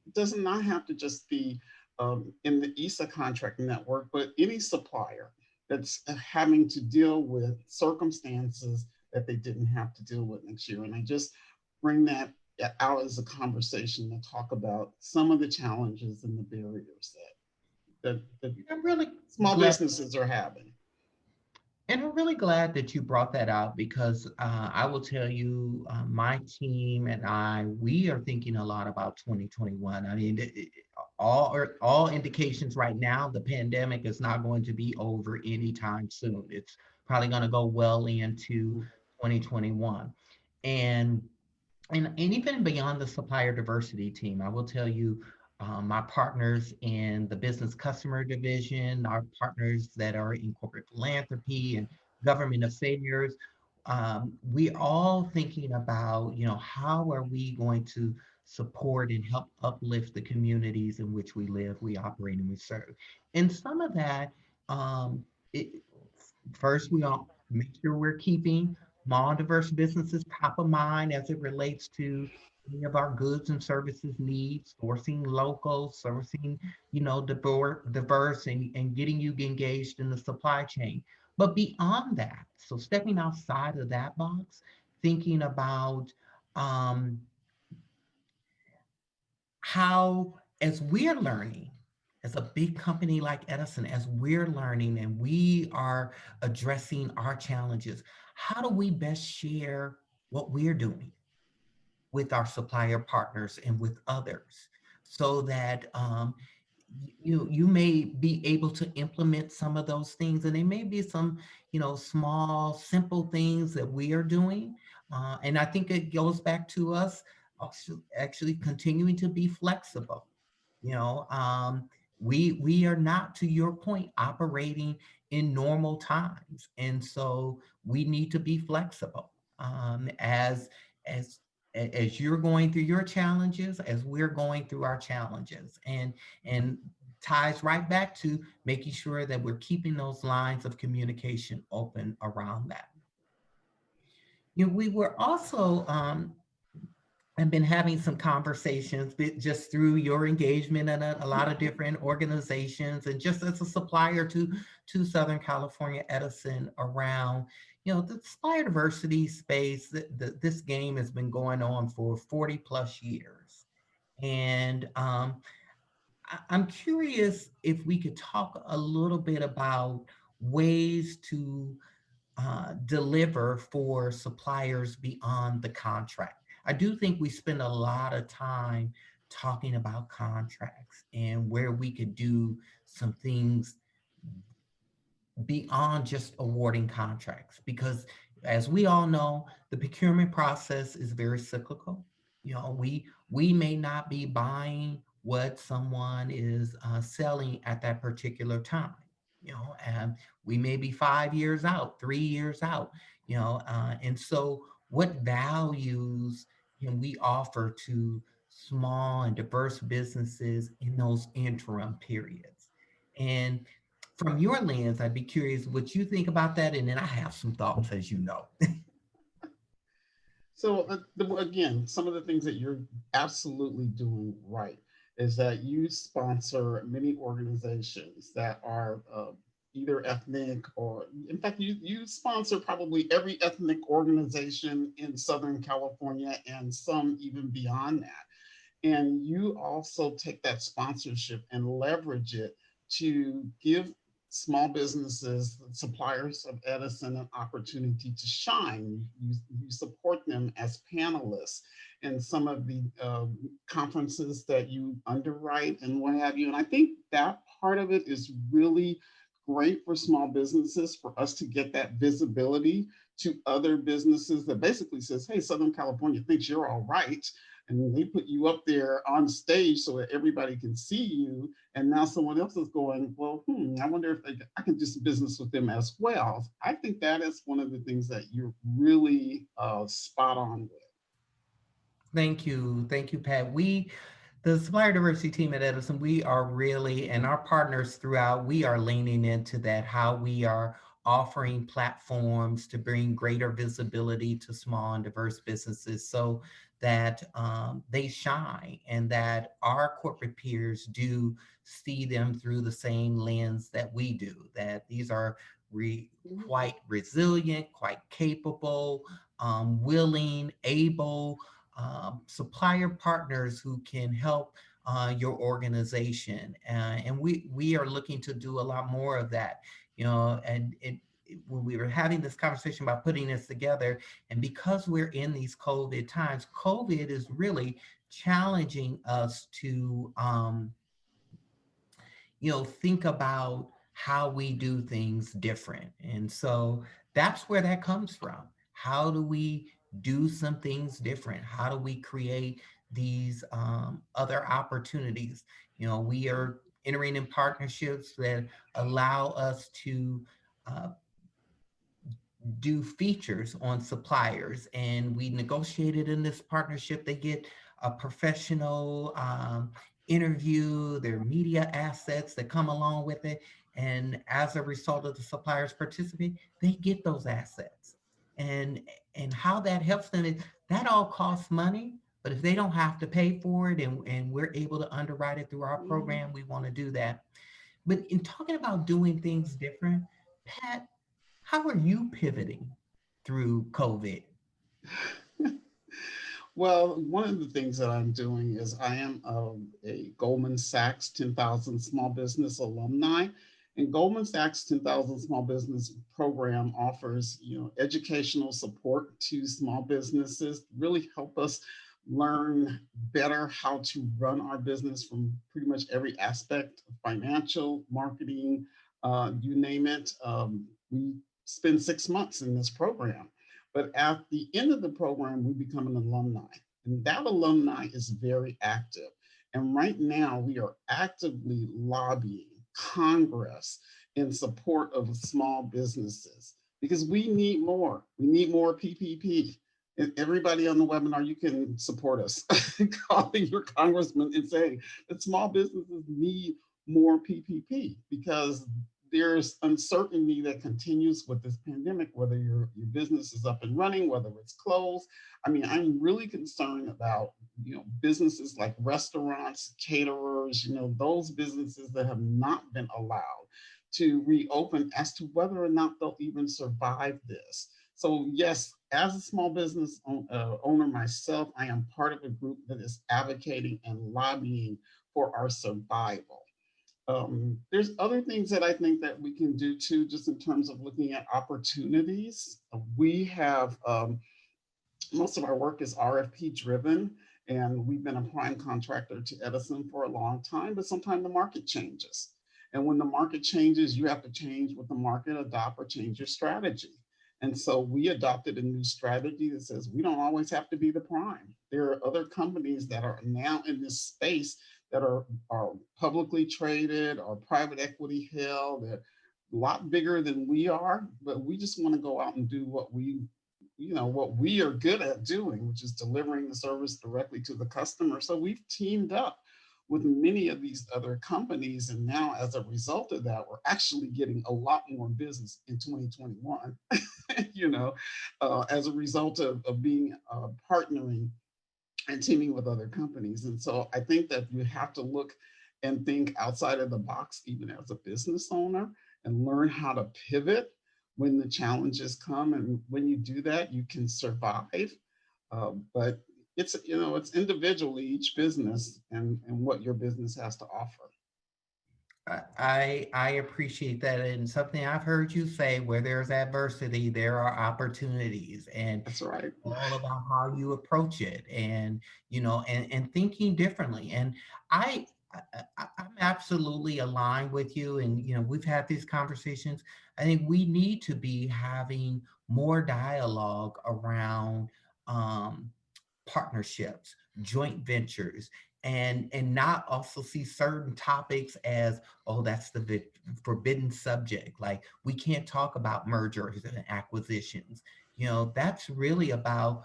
it does not have to just be in the ESA contract network, but any supplier that's having to deal with circumstances that they didn't have to deal with next year. And I just bring that out as a conversation to talk about some of the challenges and the barriers that I'm really small glad. businesses are having. And I'm really glad that you brought that out because I will tell you, my team and we are thinking a lot about 2021. I mean, all indications right now, the pandemic is not going to be over anytime soon. It's probably going to go well into 2021. And and even beyond the supplier diversity team, I will tell you, my partners in the business customer division, our partners that are in corporate philanthropy and government affairs, we all thinking about, how are we going to support and help uplift the communities in which we live, we operate, and we serve. And some of that, it, first, we all make sure we're keeping small and diverse businesses top of mind as it relates to any of our goods and services needs, sourcing local, sourcing, diverse and getting you engaged in the supply chain. But beyond that, so stepping outside of that box, thinking about um, how, as we're learning, as a big company like Edison, as we're learning and we are addressing our challenges, how do we best share what we're doing with our supplier partners and with others so that you may be able to implement some of those things, and they may be some small simple things that we are doing, and I think it goes back to us also actually continuing to be flexible. you know um, we are not, to your point, operating in normal times, and so we need to be flexible, as as you're going through your challenges, as we're going through our challenges, and ties right back to making sure that we're keeping those lines of communication open around that. We were also I've been having some conversations just through your engagement in a lot of different organizations, and just as a supplier to Southern California Edison, around the supplier diversity space. This game has been going on for 40 plus years, and I'm curious if we could talk a little bit about ways to deliver for suppliers beyond the contract. I do think we spend a lot of time talking about contracts and where we could do some things beyond just awarding contracts, because as we all know, the procurement process is very cyclical. We may not be buying what someone is selling at that particular time, and we may be 5 years out, 3 years out, and so what values can we offer to small and diverse businesses in those interim periods? And from your lens, I'd be curious what you think about that. And then I have some thoughts, as you know. So again, some of the things that you're absolutely doing right is that you sponsor many organizations that are either ethnic, or in fact, you sponsor probably every ethnic organization in Southern California and some even beyond that. And you also take that sponsorship and leverage it to give small businesses, suppliers of Edison, an opportunity to shine. You support them as panelists in some of the conferences that you underwrite and what have you. And I think that part of it is really great for small businesses, for us to get that visibility to other businesses that basically says, hey, Southern California thinks you're all right. And they put you up there on stage so that everybody can see you. And now someone else is going, well, I wonder if I can do some business with them as well. I think that is one of the things that you're really spot on with. Thank you. Thank you, Pat. The supplier diversity team at Edison, we are really, and our partners throughout, we are leaning into that, how we are offering platforms to bring greater visibility to small and diverse businesses so that they shine, and that our corporate peers do see them through the same lens that we do, that these are quite resilient, quite capable, willing, able supplier partners who can help your organization. And we are looking to do a lot more of that, and when we were having this conversation about putting this together, and because we're in these COVID times, COVID is really challenging us to think about how we do things different. And so that's where that comes from. How do we do some things different? How do we create these other opportunities? We are entering in partnerships that allow us to uh, do features on suppliers, and we negotiated in this partnership. They get a professional interview, their media assets that come along with it, and as a result of the suppliers participating, they get those assets. And how that helps them is that all costs money, but if they don't have to pay for it, and we're able to underwrite it through our program, we want to do that. But in talking about doing things different, Pat, how are you pivoting through COVID? Well, one of the things that I'm doing is I am a Goldman Sachs 10,000 Small Business alumni, and Goldman Sachs 10,000 Small Business program offers, educational support to small businesses, really help us learn better how to run our business from pretty much every aspect, financial, marketing, you name it. We spend 6 months in this program. But at the end of the program, we become an alumni. And that alumni is very active. And right now, we are actively lobbying Congress in support of small businesses because we need more. We need more PPP. And everybody on the webinar, you can support us. Calling your congressman and saying that small businesses need more PPP because there's uncertainty that continues with this pandemic, whether your business is up and running, whether it's closed. I mean, I'm really concerned about, businesses like restaurants, caterers, those businesses that have not been allowed to reopen as to whether or not they'll even survive this. So yes, as a small business owner myself, I am part of a group that is advocating and lobbying for our survival. There's other things that I think that we can do too, just in terms of looking at opportunities. We have most of our work is RFP driven, and we've been a prime contractor to Edison for a long time, but sometimes the market changes. And when the market changes, you have to change with the market, adopt or change your strategy. And so we adopted a new strategy that says we don't always have to be the prime. There are other companies that are now in this space that are publicly traded or private equity held. They're a lot bigger than we are, but we just want to go out and do what we are good at doing, which is delivering the service directly to the customer. So we've teamed up with many of these other companies. And now as a result of that, we're actually getting a lot more business in 2021, as a result of being partnering and teaming with other companies. And so I think that you have to look and think outside of the box, even as a business owner, and learn how to pivot when the challenges come. And when you do that, you can survive. But it's individually each business and what your business has to offer. I appreciate that. And something I've heard you say, where there's adversity, there are opportunities. And That's right. all about how you approach it and, and thinking differently. And I, I'm absolutely aligned with you. And, we've had these conversations. I think we need to be having more dialogue around partnerships, joint ventures, and not also see certain topics as, oh, that's the forbidden subject. Like we can't talk about mergers and acquisitions. That's really about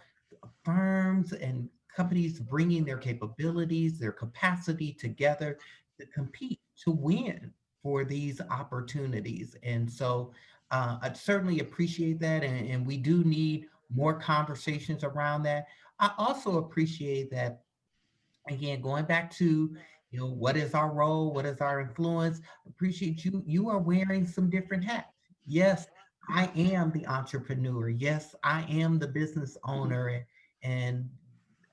firms and companies bringing their capabilities, their capacity together to compete, to win for these opportunities. And so I certainly appreciate that. And we do need more conversations around that. I also appreciate that, again, going back to, what is our role? What is our influence? Appreciate you are wearing some different hats. Yes, I am the entrepreneur. Yes, I am the business owner and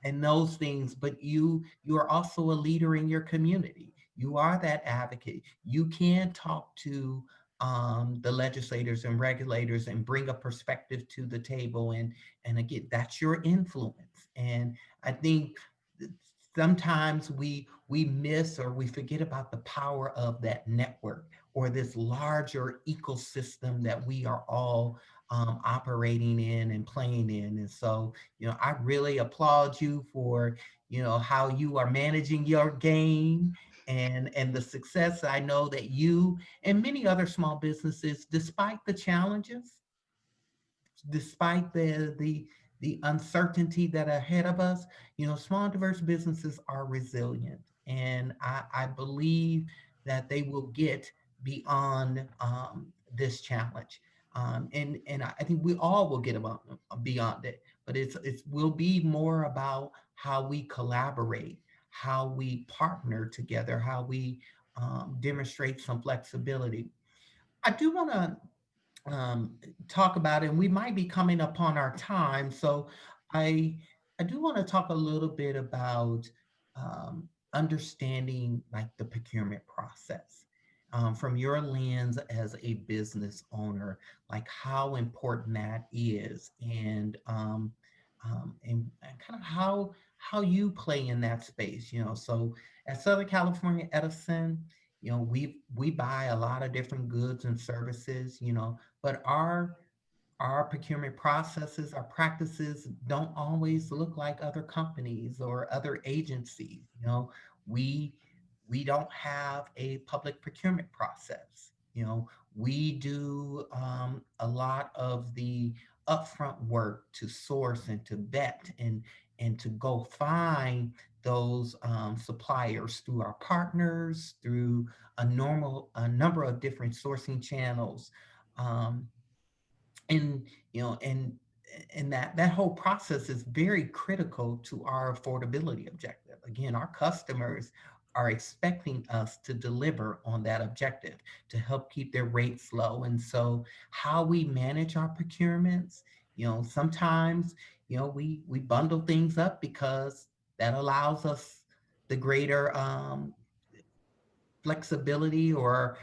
and those things, but you are also a leader in your community. You are that advocate. You can talk to the legislators and regulators and bring a perspective to the table. And again, that's your influence. And I think sometimes we miss or we forget about the power of that network or this larger ecosystem that we are all operating in and playing in. And so, I really applaud you for, how you are managing your game and the success. I know that you and many other small businesses, despite the challenges, despite the uncertainty that are ahead of us, small diverse businesses are resilient, and I believe that they will get beyond this challenge. And I think we all will get beyond it, but it will be more about how we collaborate, how we partner together, how we demonstrate some flexibility. I do want to talk about it, and we might be coming upon our time. So I I do want to talk a little bit about understanding like the procurement process from your lens as a business owner, like how important that is, and kind of how you play in that space. So at Southern California Edison, we buy a lot of different goods and services, but our procurement processes, our practices don't always look like other companies or other agencies. We we don't have a public procurement process. We do a lot of the upfront work to source and to vet and to go find those suppliers through our partners, through a number of different sourcing channels. Um, and and that whole process is very critical to our affordability objective. Again, our customers are expecting us to deliver on that objective to help keep their rates low. And so how we manage our procurements, sometimes we bundle things up because that allows us the greater flexibility or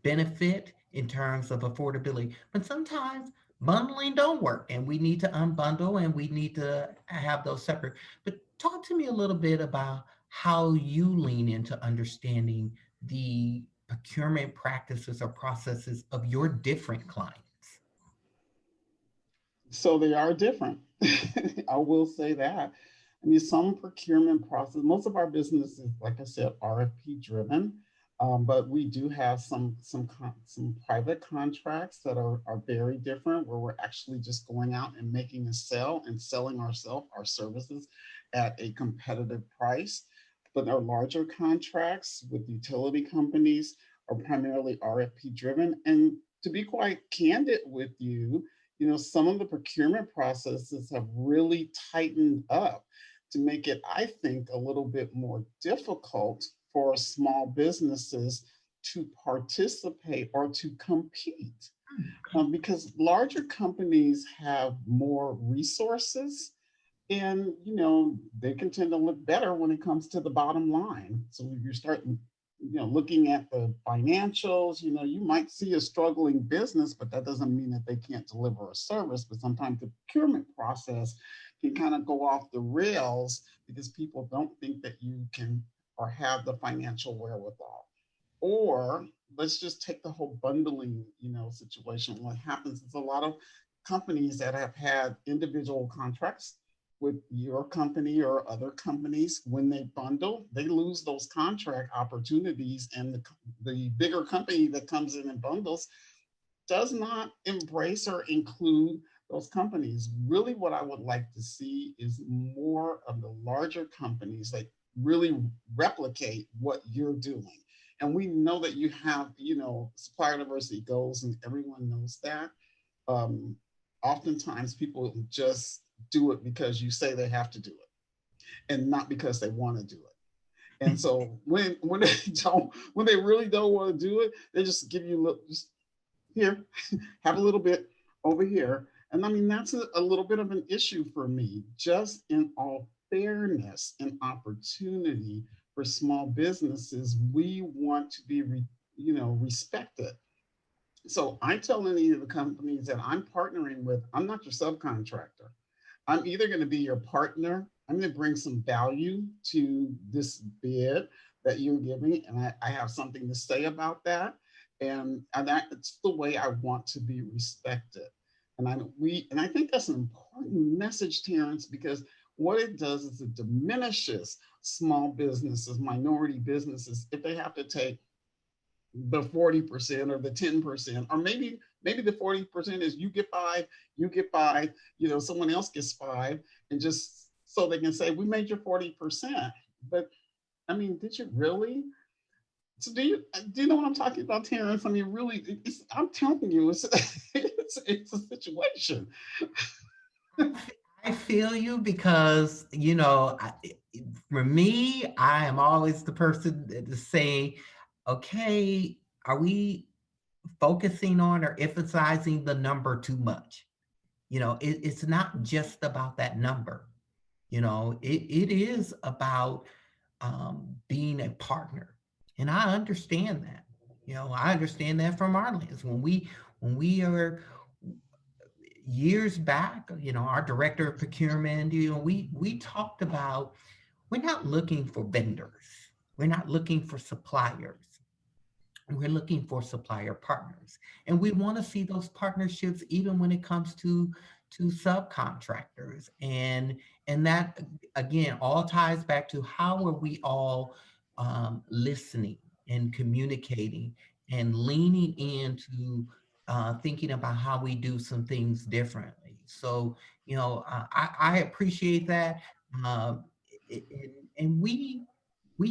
benefit in terms of affordability. But sometimes bundling don't work and we need to unbundle and we need to have those separate. But talk to me a little bit about how you lean into understanding the procurement practices or processes of your different clients. So they are different. I will say that. I mean, some procurement process, most of our business is, like I said, RFP driven. But we do have some private contracts that are very different, where we're actually just going out and making a sale and selling ourselves, our services at a competitive price. But our larger contracts with utility companies are primarily RFP driven. And to be quite candid with you, some of the procurement processes have really tightened up to make it, I think, a little bit more difficult for small businesses to participate or to compete, because larger companies have more resources, and they can tend to look better when it comes to the bottom line. So if you start looking at the financials, you might see a struggling business, but that doesn't mean that they can't deliver a service. But sometimes the procurement process can kind of go off the rails because people don't think that you can or have the financial wherewithal. Or let's just take the whole bundling, situation. What happens is a lot of companies that have had individual contracts with your company or other companies, when they bundle, they lose those contract opportunities, and the bigger company that comes in and bundles does not embrace or include those companies. Really, what I would like to see is more of the larger companies that really replicate what you're doing. And we know that you have, supplier diversity goals, and everyone knows that. Um, Oftentimes, people just do it because you say they have to do it, and not because they want to do it. And so when they really don't want to do it, they just give you just here, have a little bit over here. And I mean, that's a little bit of an issue for me, just in all fairness and opportunity for small businesses. We want to be, respected. So I tell any of the companies that I'm partnering with, I'm not your subcontractor. I'm either going to be your partner. I'm going to bring some value to this bid that you're giving, and I have something to say about that. And that's the way I want to be respected. And I think that's an important message, Terence, because what it does is it diminishes small businesses, minority businesses, if they have to take the 40% or the 10%, or maybe the 40% is you get five, someone else gets five, and just so they can say, we made your 40%. But I mean, did you really? So do you know what I'm talking about, Terence? I mean, really, I'm telling you, it's a situation. I feel you because, for me, I am always the person to say, okay, are we focusing on or emphasizing the number too much? it's not just about that number. It is about being a partner. And I understand that. I understand that from our lens. When we are years back, our director of procurement, we talked about, we're not looking for vendors. We're not looking for suppliers. We're looking for supplier partners. And we want to see those partnerships even when it comes to subcontractors. And that, again, all ties back to how are we all listening and communicating and leaning into thinking about how we do some things differently. So, I appreciate that. Um, and we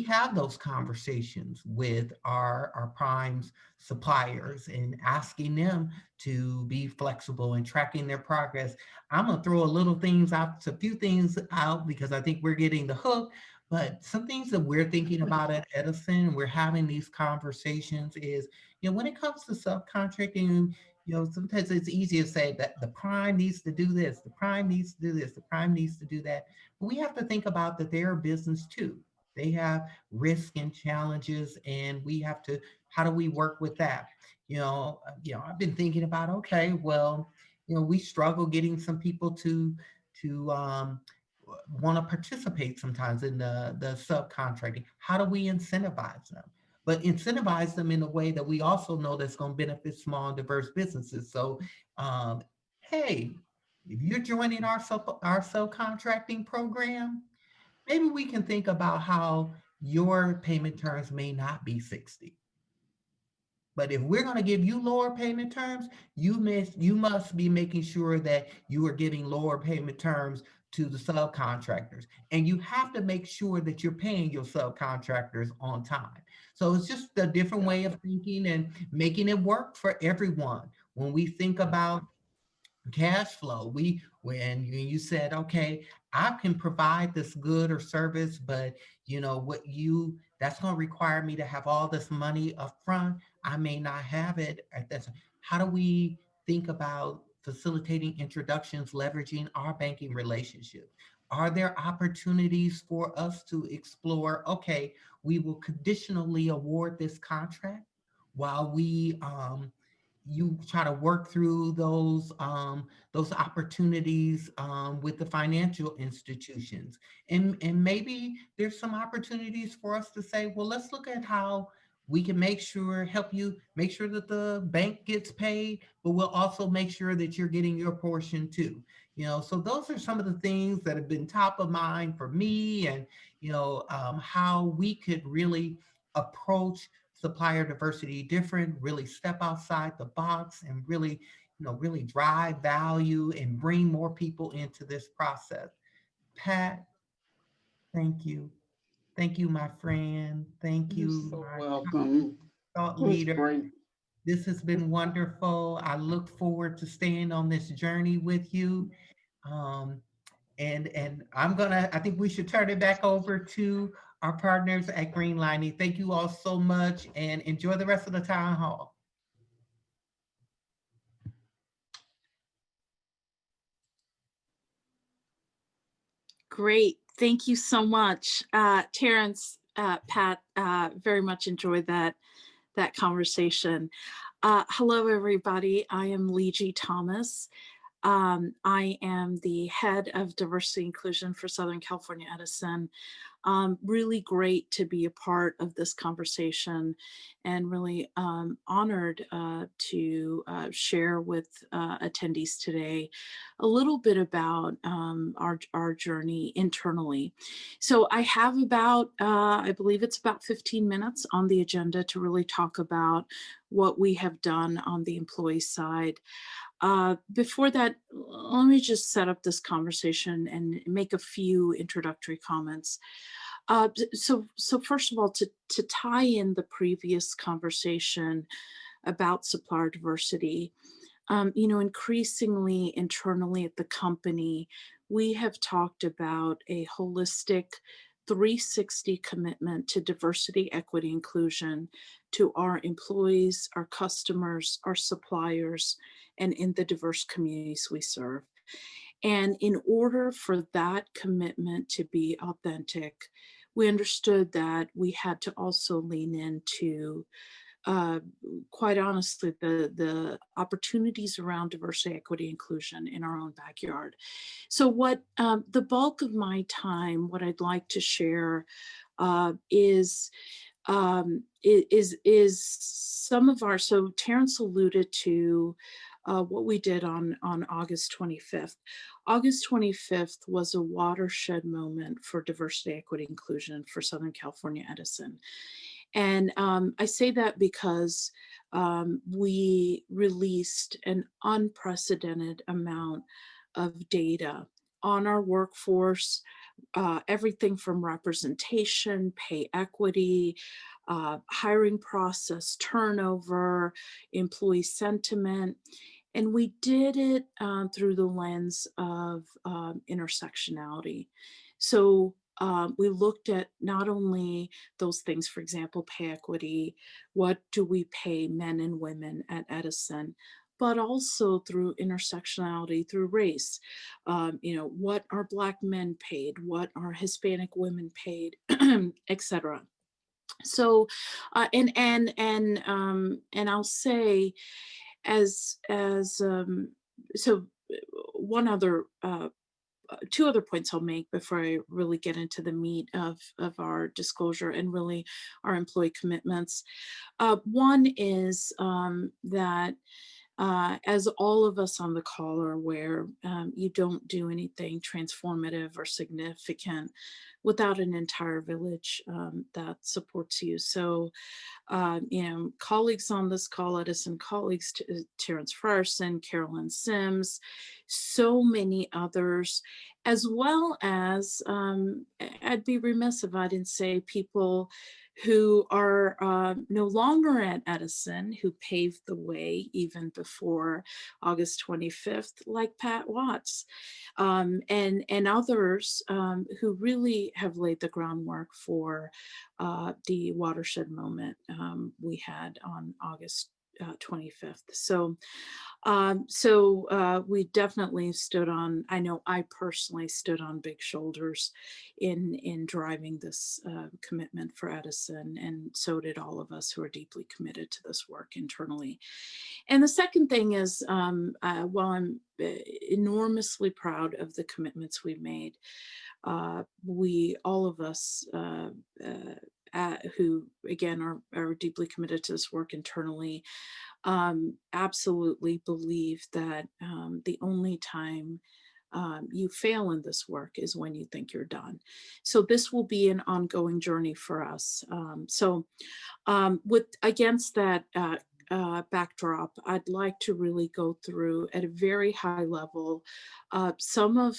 have those conversations with our primes suppliers and asking them to be flexible and tracking their progress. I'm gonna throw a few things out because I think we're getting the hook, but some things that we're thinking about at Edison, we're having these conversations is, when it comes to subcontracting, sometimes it's easy to say that the prime needs to do this, the prime needs to do this, the prime needs to do that. But we have to think about that they're a business too. They have risk and challenges, and we have to, how do we work with that? I've been thinking about, okay, well, we struggle getting some people to want to participate sometimes in the subcontracting. How do we incentivize them? But incentivize them in a way that we also know that's going to benefit small and diverse businesses. So, hey, if you're joining our subcontracting program, maybe we can think about how your payment terms may not be 60. But if we're going to give you lower payment terms, you must be making sure that you are giving lower payment terms to the subcontractors. And you have to make sure that you're paying your subcontractors on time. So it's just a different way of thinking and making it work for everyone. When we think about cash flow, when you said, okay, I can provide this good or service, but that's going to require me to have all this money up front. I may not have it at that time. How do we think about facilitating introductions, leveraging our banking relationship? Are there opportunities for us to explore, okay, we will conditionally award this contract while you try to work through those opportunities with the financial institutions. And maybe there's some opportunities for us to say, well, let's look at how we can help you make sure that the bank gets paid, but we'll also make sure that you're getting your portion too. So those are some of the things that have been top of mind for me, and how we could really approach supplier diversity different, really step outside the box and really drive value and bring more people into this process. Pat, thank you. Thank you, my friend. Thank You're you, so my welcome. thought It was leader. great. This has been wonderful. I look forward to staying on this journey with you. Um, and I think we should turn it back over to our partners at Greenlining. Thank you all so much and enjoy the rest of the town hall. Great. Thank you so much. Terence, Pat, very much enjoyed that conversation. Hello, everybody. I am Lee G. Thomas. I am the head of diversity inclusion for Southern California Edison. Really great to be a part of this conversation, and really honored to share with attendees today a little bit about our journey internally. So I have about, I believe it's about 15 minutes on the agenda to really talk about what we have done on the employee side. Before that, let me just set up this conversation and make a few introductory comments. So first of all, to tie in the previous conversation about supplier diversity, increasingly internally at the company, we have talked about a holistic 360 commitment to diversity, equity, inclusion to our employees, our customers, our suppliers, and in the diverse communities we serve. And in order for that commitment to be authentic, we understood that we had to also lean into, uh, quite honestly, the opportunities around diversity, equity, inclusion in our own backyard. So what the bulk of my time, what I'd like to share is some of our, so Terence alluded to what we did on August 25th. August 25th was a watershed moment for diversity, equity, inclusion for Southern California Edison. And I say that because we released an unprecedented amount of data on our workforce, everything from representation, pay equity, hiring process, turnover, employee sentiment. And we did it through the lens of intersectionality. So we looked at not only those things, for example, pay equity, what do we pay men and women at Edison, but also through intersectionality, through race. What are Black men paid? What are Hispanic women paid, etc. So, and I'll say, so one other. Two other points I'll make before I really get into the meat of our disclosure and really our employee commitments. One is that as all of us on the call are aware, you don't do anything transformative or significant without an entire village that supports you. So, colleagues on this call, Edison colleagues, Terence Fryerson, Carolyn Sims, so many others, as well as, I'd be remiss if I didn't say people who are no longer at Edison, who paved the way even before August 25th, like Pat Watts, and others who really have laid the groundwork for the watershed moment we had on August 25th. So we definitely stood on, I know I personally stood on big shoulders in driving this commitment for Edison, and so did all of us who are deeply committed to this work internally. And the second thing is, while I'm enormously proud of the commitments we've made, we, all of us who, again, are deeply committed to this work internally, absolutely believe that the only time you fail in this work is when you think you're done. So this will be an ongoing journey for us. With against that backdrop, I'd like to really go through at a very high level some of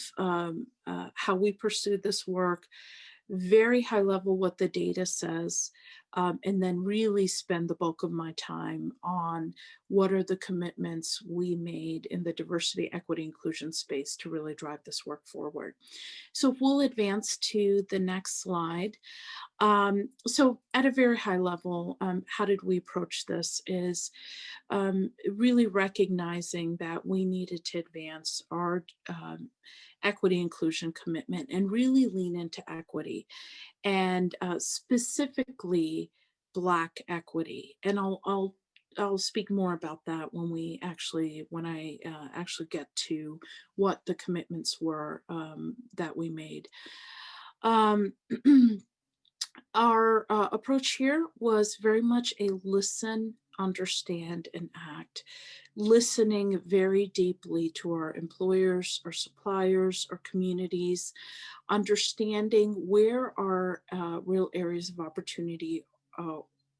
how we pursued this work, very high level what the data says, and then really spend the bulk of my time on what are the commitments we made in the diversity, equity, inclusion space to really drive this work forward. So if we'll advance to the next slide. So at a very high level, how did we approach this is really recognizing that we needed to advance our equity inclusion commitment and really lean into equity, and specifically Black equity. And I'll speak more about that when I actually get to what the commitments were that we made. Our approach here was very much a listen, understand, and act, listening very deeply to our employers, our suppliers, our communities, understanding where our real areas of opportunity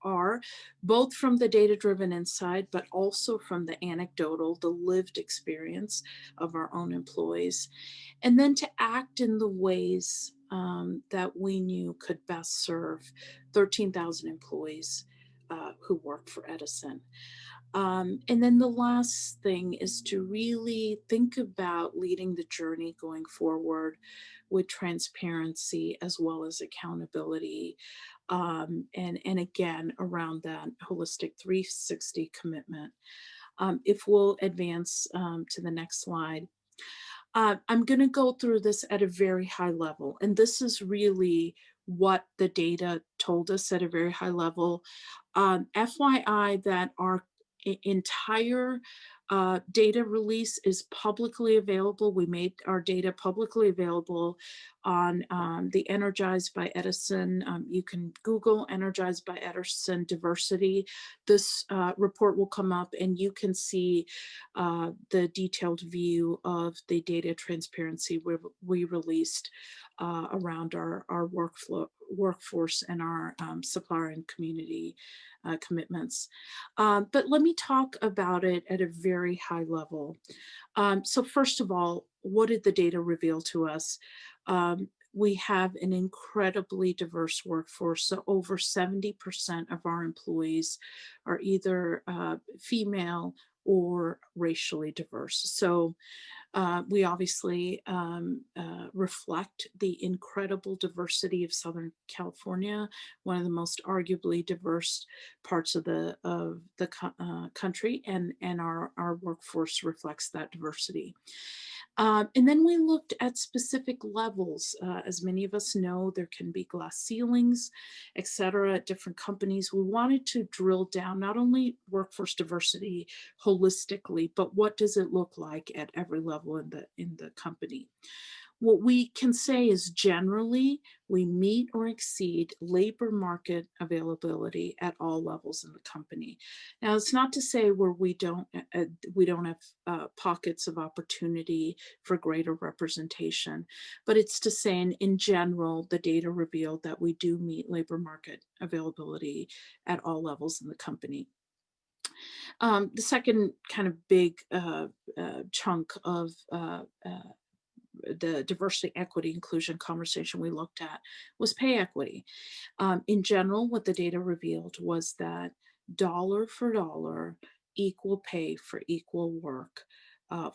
are, both from the data-driven insight, but also from the anecdotal, the lived experience of our own employees, and then to act in the ways that we knew could best serve 13,000 employees who work for Edison. And then the last thing is to really think about leading the journey going forward with transparency as well as accountability. And again, around that holistic 360 commitment. If we'll advance to the next slide. I'm going to go through this at a very high level, and this is really what the data told us at a very high level. FYI, that our entire data release is publicly available. We made our data publicly available on the Energized by Edison. You can Google Energized by Edison Diversity. This report will come up and you can see the detailed view of the data transparency we released around our workforce and our supplier and community commitments. But let me talk about it at a very high level. So first of all, what did the data reveal to us? We have an incredibly diverse workforce. So over 70% of our employees are either female or racially diverse. So we obviously reflect the incredible diversity of Southern California, one of the most arguably diverse parts of the country, and our workforce reflects that diversity. And then we looked at specific levels. As many of us know, there can be glass ceilings, et cetera, at different companies. We wanted to drill down not only workforce diversity holistically, but what does it look like at every level in the company. What we can say is generally we meet or exceed labor market availability at all levels in the company. Now, it's not to say where we don't have pockets of opportunity for greater representation, but it's to say in general, the data revealed that we do meet labor market availability at all levels in the company. The second kind of big chunk of the diversity, equity, inclusion conversation we looked at was pay equity. In general, what the data revealed was that dollar for dollar, equal pay for equal work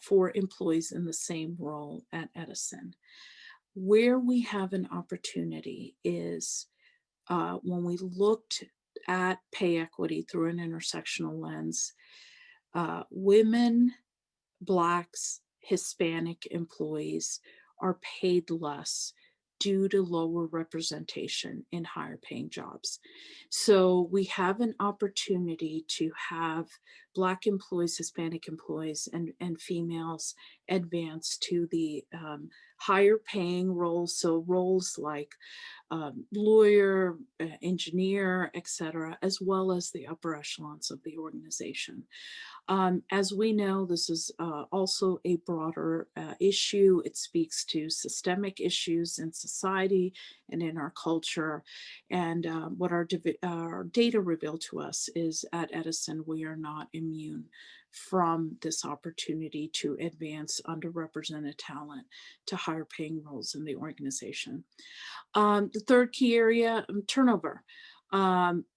for employees in the same role at Edison. Where we have an opportunity is when we looked at pay equity through an intersectional lens, women, Blacks, Hispanic employees are paid less due to lower representation in higher paying jobs. So we have an opportunity to have Black employees, Hispanic employees, and females advance to the higher paying roles. So roles like lawyer, engineer, et cetera, as well as the upper echelons of the organization. As we know, this is also a broader issue. It speaks to systemic issues in society and in our culture. And what our data reveal to us is at Edison, we are not immune from this opportunity to advance underrepresented talent to higher paying roles in the organization. The third key area, turnover.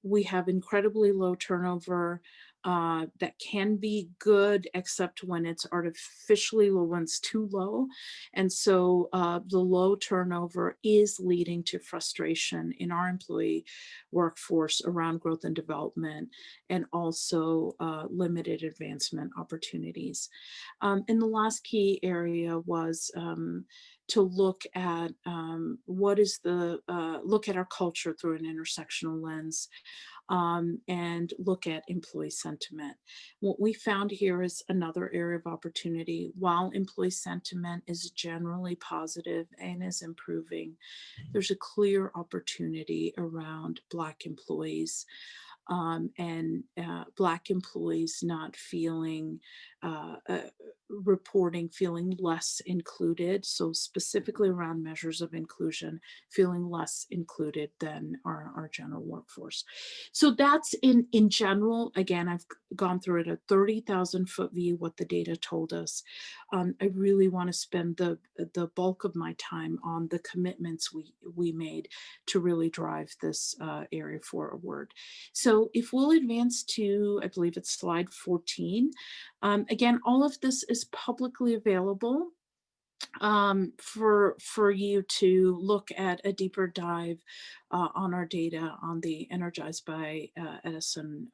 We have incredibly low turnover. That can be good, except when it's artificially low, when it's too low. And so the low turnover is leading to frustration in our employee workforce around growth and development, and also limited advancement opportunities. And the last key area was to look at look at our culture through an intersectional lens. And look at employee sentiment. What we found here is another area of opportunity. While employee sentiment is generally positive and is improving, there's a clear opportunity around Black employees and Black employees not feeling, reporting feeling less included. So specifically around measures of inclusion, feeling less included than our general workforce. So that's in general. Again, I've gone through it a 30,000 foot view, what the data told us. I really want to spend the bulk of my time on the commitments we made to really drive this area forward. So if we'll advance to, I believe it's slide 14. Again, all of this is publicly available for you to look at a deeper dive on our data on the Energized by Edison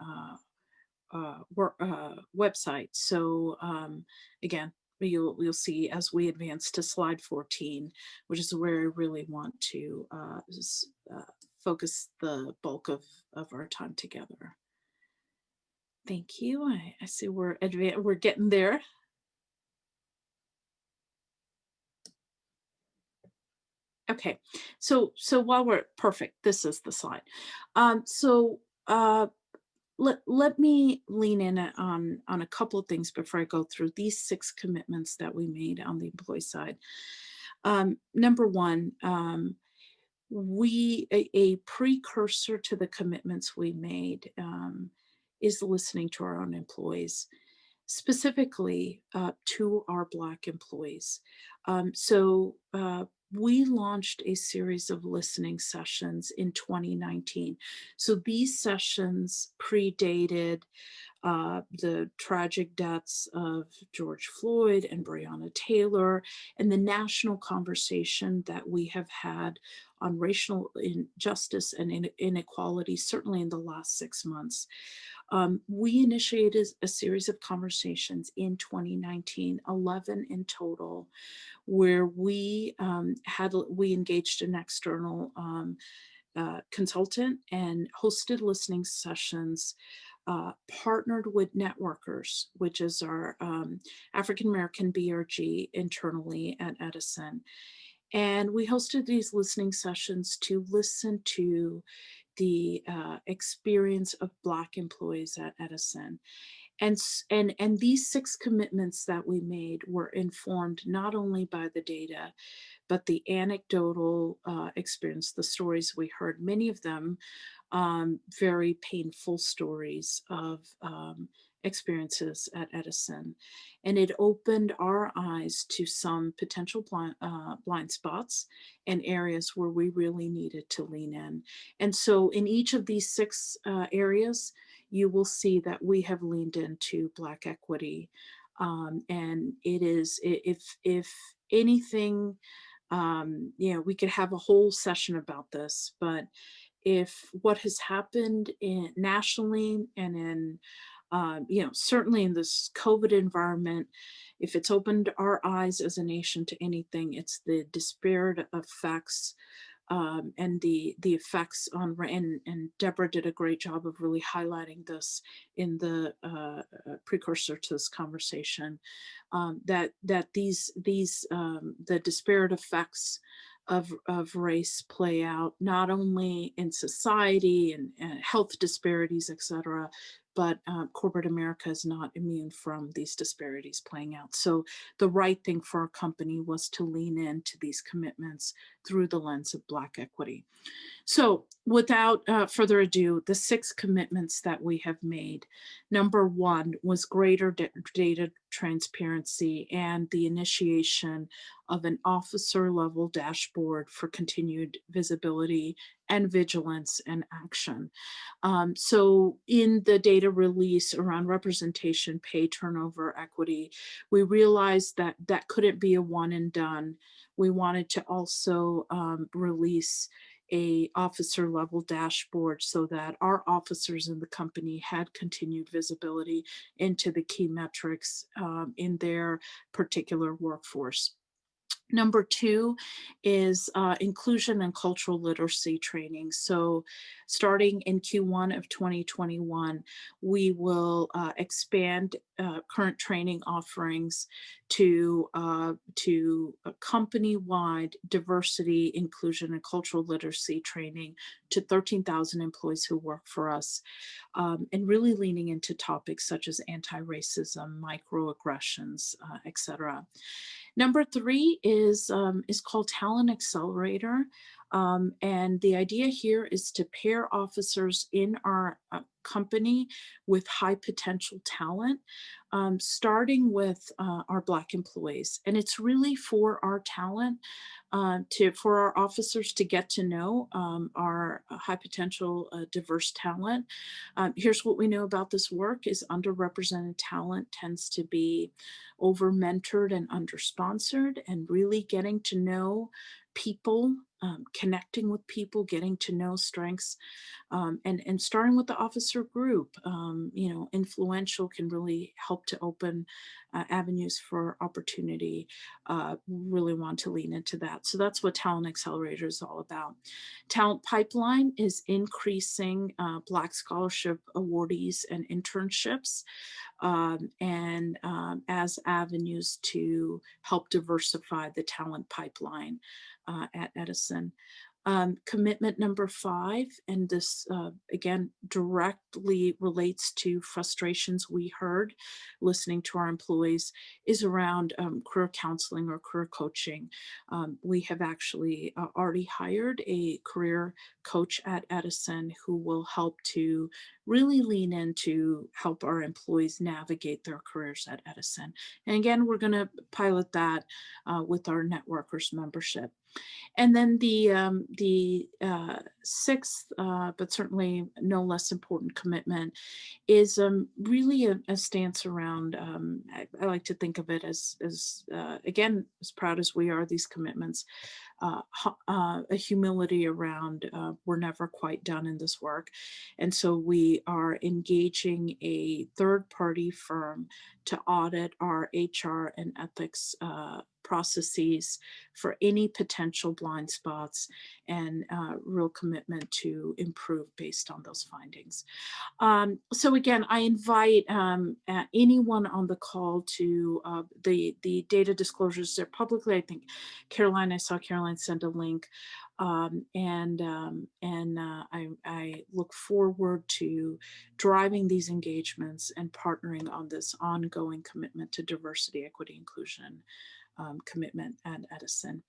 website. So again, you'll see as we advance to slide 14, which is where I really want to focus the bulk of our time together. Thank you. I see we're getting there. Okay, so while we're perfect, this is the slide. Let me lean in on a couple of things before I go through these 6 commitments that we made on the employee side. Number one, a precursor to the commitments we made is listening to our own employees, specifically to our Black employees. We launched a series of listening sessions in 2019. So these sessions predated the tragic deaths of George Floyd and Breonna Taylor, and the national conversation that we have had on racial injustice and inequality, certainly in the last 6 months. We initiated a series of conversations in 2019, 11 in total, where we engaged an external consultant and hosted listening sessions, partnered with Networkers, which is our African American BRG internally at Edison. And we hosted these listening sessions to listen to the experience of Black employees at Edison. And these 6 commitments that we made were informed not only by the data, but the anecdotal experience, the stories we heard, many of them very painful stories of experiences at Edison. And it opened our eyes to some potential blind spots and areas where we really needed to lean in. And so in each of these 6 areas, you will see that we have leaned into Black equity. And it is, if anything, we could have a whole session about this, but if what has happened nationally and in, certainly in this COVID environment, if it's opened our eyes as a nation to anything, it's the disparate effects and the effects on, and Deborah did a great job of really highlighting this in the precursor to this conversation, that the disparate effects of race play out not only in society and health disparities, et cetera, but corporate America is not immune from these disparities playing out. So the right thing for our company was to lean into these commitments through the lens of Black equity. So without further ado, the 6 commitments that we have made. Number 1 was greater data transparency and the initiation of an officer level dashboard for continued visibility and vigilance and action. So in the data release around representation, pay, turnover, equity, we realized that that couldn't be a one and done. We wanted to also release a officer level dashboard so that our officers in the company had continued visibility into the key metrics in their particular workforce. Number 2 is inclusion and cultural literacy training. So starting in Q1 of 2021, we will expand current training offerings to company-wide diversity, inclusion, and cultural literacy training to 13,000 employees who work for us, and really leaning into topics such as anti-racism, microaggressions, et cetera. Number 3 is called Talent Accelerator. And the idea here is to pair officers in our company with high potential talent, starting with our Black employees. And it's really for our talent, for our officers to get to know our high potential diverse talent. Here's what we know about this work is underrepresented talent tends to be over mentored and under sponsored, and really getting to know people connecting with people, getting to know strengths, and starting with the officer group, influential can really help to open avenues for opportunity. Really want to lean into that. So that's what Talent Accelerator is all about. Talent Pipeline is increasing Black scholarship awardees and internships, as avenues to help diversify the talent pipeline at Edison. Commitment number 5, and this again directly relates to frustrations we heard listening to our employees, is around career counseling or career coaching. We have actually already hired a career coach at Edison who will help to really lean in to help our employees navigate their careers at Edison. And again, we're going to pilot that with our Networkers membership. And then the 6th, but certainly no less important commitment is really a stance around, I like to think of it as again, as proud as we are of these commitments, a humility around we're never quite done in this work. And so we are engaging a third-party firm to audit our HR and ethics processes for any potential blind spots, and real commitment to improve based on those findings. So again, I invite anyone on the call to the data disclosures. They're publicly, I think Caroline, I saw Caroline send a link. I look forward to driving these engagements and partnering on this ongoing commitment to diversity, equity, inclusion commitment at Edison.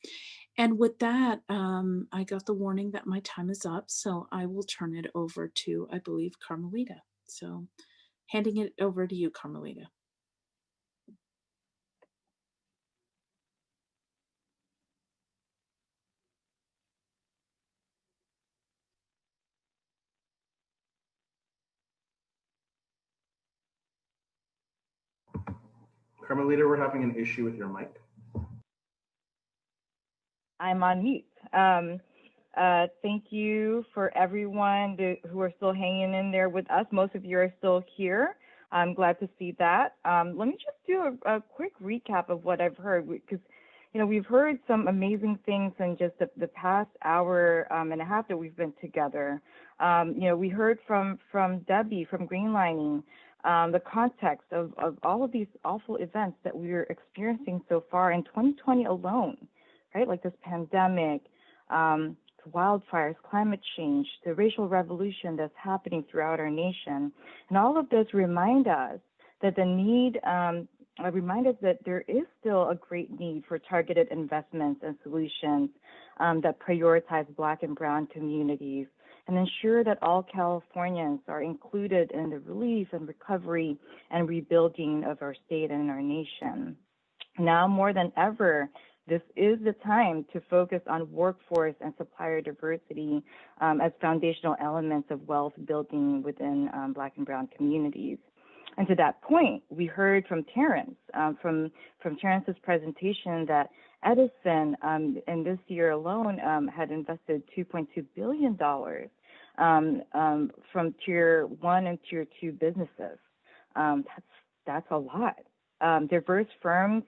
And with that, I got the warning that my time is up, so I will turn it over to, I believe, Carmelita. So handing it over to you, Carmelita. Carmelita, we're having an issue with your mic. I'm on mute. Thank you for everyone who are still hanging in there with us. Most of you are still here. I'm glad to see that. Let me just do a quick recap of what I've heard, because we've heard some amazing things in just the past hour and a half that we've been together. We heard from Debbie from Greenlining, the context of all of these awful events that we're experiencing so far in 2020 alone, right? Like this pandemic, wildfires, climate change, the racial revolution that's happening throughout our nation. And all of this remind us that that there is still a great need for targeted investments and solutions that prioritize Black and Brown communities and ensure that all Californians are included in the relief and recovery and rebuilding of our state and our nation. Now more than ever, this is the time to focus on workforce and supplier diversity as foundational elements of wealth building within Black and Brown communities. And to that point, we heard from Terence, from Terence's presentation, that Edison in this year alone had invested $2.2 billion from Tier 1 and Tier 2 businesses. That's a lot. Diverse firms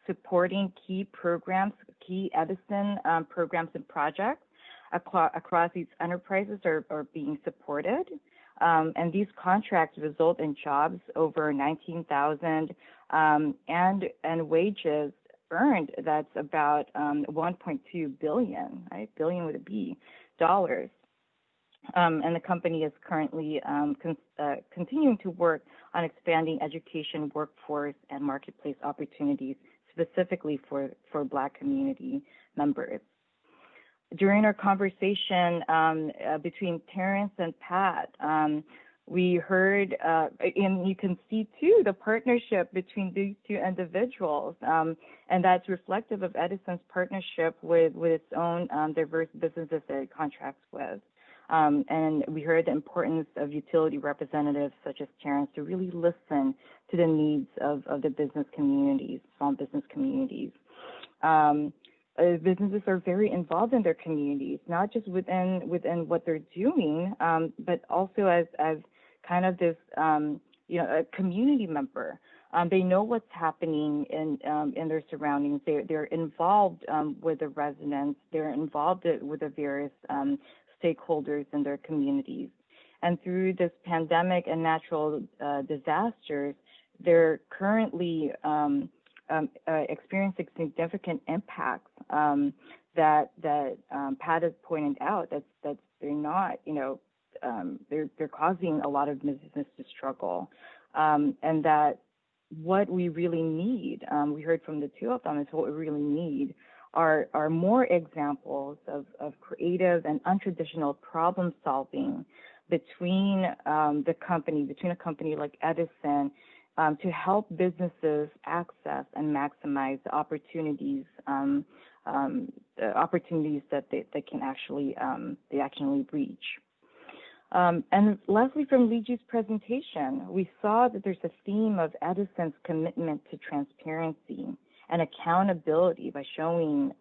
supporting key programs, key Edison programs and projects across these enterprises are being supported. And these contracts result in jobs over 19,000 and wages earned that's about 1.2 billion, right? Billion with a B, dollars. And the company is currently continuing to work on expanding education, workforce, and marketplace opportunities specifically for Black community members. During our conversation between Terence and Pat, we heard, and you can see too, the partnership between these two individuals, and that's reflective of Edison's partnership with its own diverse businesses that it contracts with. And we heard the importance of utility representatives such as Terence to really listen to the needs of the business communities, small business communities. businesses are very involved in their communities, not just within what they're doing, but also as kind of this, a community member. They know what's happening in their surroundings. They're involved with the residents. They're involved with the various stakeholders in their communities. And through this pandemic and natural disasters, they're currently experiencing significant impacts that Pat has pointed out that they're not, they're causing a lot of businesses to struggle, and that what we really need, we heard from the two of them, is what we really need are more examples of creative and untraditional problem solving between a company like Edison, to help businesses access and maximize the opportunities that they can actually reach. And lastly, from Liji's presentation, we saw that there's a theme of Edison's commitment to transparency and accountability by showing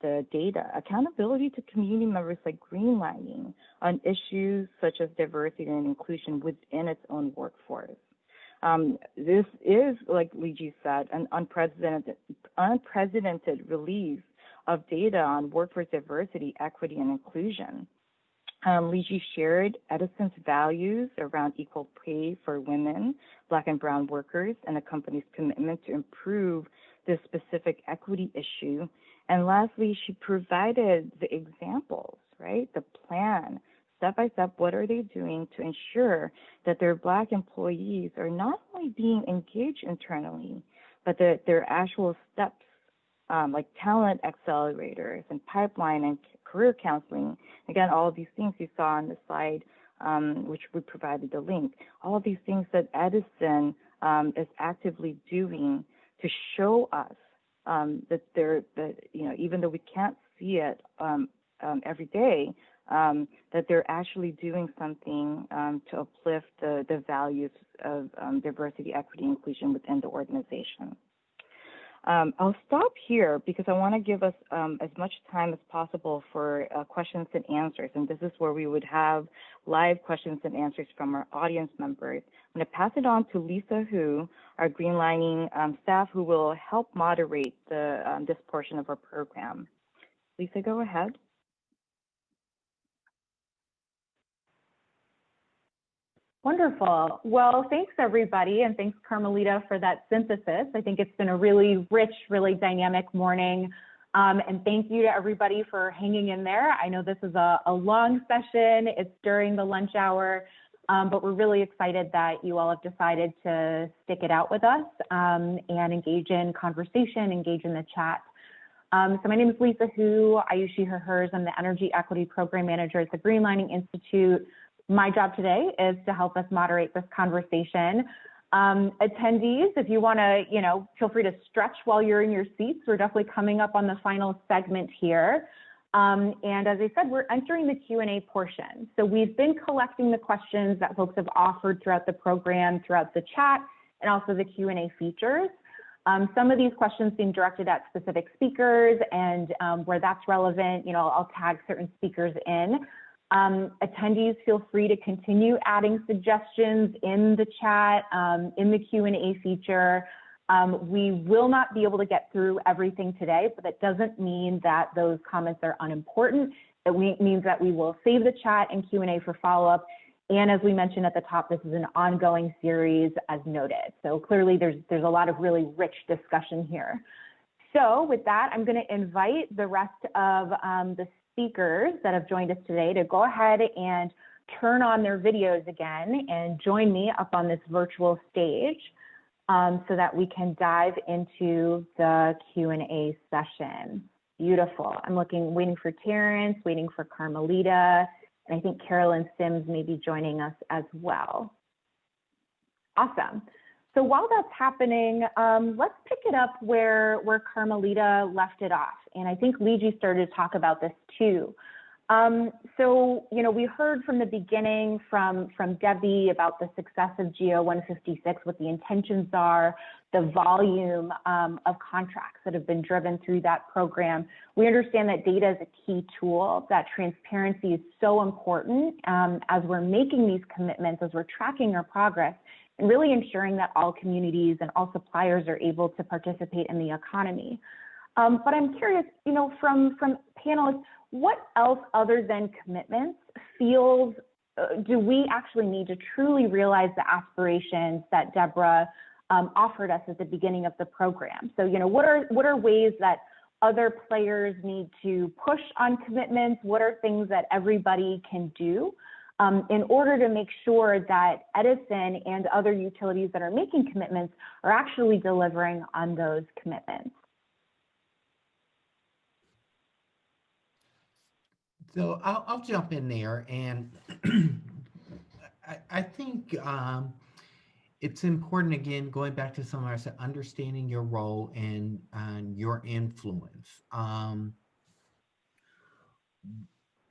the data, accountability to community members like greenlining on issues such as diversity and inclusion within its own workforce. This is, like Liji said, an unprecedented release of data on workforce diversity, equity, and inclusion. Liji shared Edison's values around equal pay for women, Black and brown workers, and the company's commitment to improve this specific equity issue. And lastly, she provided the examples, right? The plan, step by step, what are they doing to ensure that their Black employees are not only being engaged internally, but that their actual steps, like talent accelerators and pipeline and career counseling. Again, all of these things you saw on the slide, which we provided the link, all of these things that Edison is actively doing to show us that even though we can't see it every day, that they're actually doing something to uplift the values of diversity, equity, inclusion within the organization. I'll stop here because I want to give us as much time as possible for questions and answers. And this is where we would have live questions and answers from our audience members. I'm going to pass it on to Lisa Hu, our greenlining staff, who will help moderate this portion of our program. Lisa, go ahead. Wonderful. Well, thanks everybody, and thanks Carmelita for that synthesis. I think it's been a really rich, really dynamic morning. And thank you to everybody for hanging in there. I know this is a long session. It's during the lunch hour, but we're really excited that you all have decided to stick it out with us and engage in conversation, engage in the chat. So my name is Lisa Hu. I use she, her, hers. I'm the Energy Equity Program Manager at the Greenlining Institute. My job today is to help us moderate this conversation. Attendees, if you want to, feel free to stretch while you're in your seats. We're definitely coming up on the final segment here. And as I said, we're entering the Q&A portion. So we've been collecting the questions that folks have offered throughout the program, throughout the chat, and also the Q&A features. Some of these questions being directed at specific speakers, and where that's relevant, I'll tag certain speakers in. Attendees, feel free to continue adding suggestions in the chat, in the Q&A feature. We will not be able to get through everything today, but that doesn't mean that those comments are unimportant. It means that we will save the chat and Q&A for follow-up. And as we mentioned at the top, this is an ongoing series as noted. So clearly there's a lot of really rich discussion here. So with that, I'm going to invite the rest of the speakers that have joined us today to go ahead and turn on their videos again and join me up on this virtual stage so that we can dive into the Q&A session. Beautiful. I'm waiting for Terence, waiting for Carmelita, and I think Carolyn Sims may be joining us as well. Awesome. So while that's happening, let's pick it up where Carmelita left it off. And I think Liji started to talk about this too. So, we heard from the beginning from Debbie about the success of GO 156, what the intentions are, the volume of contracts that have been driven through that program. We understand that data is a key tool, that transparency is so important as we're making these commitments, as we're tracking our progress, and really ensuring that all communities and all suppliers are able to participate in the economy. But I'm curious, from panelists, what else other than commitments do we actually need to truly realize the aspirations that Deborah offered us at the beginning of the program? So, what are ways that other players need to push on commitments? What are things that everybody can do in order to make sure that Edison and other utilities that are making commitments are actually delivering on those commitments? So I'll jump in there, and I think it's important, again, going back to some of our said, understanding your role and your influence.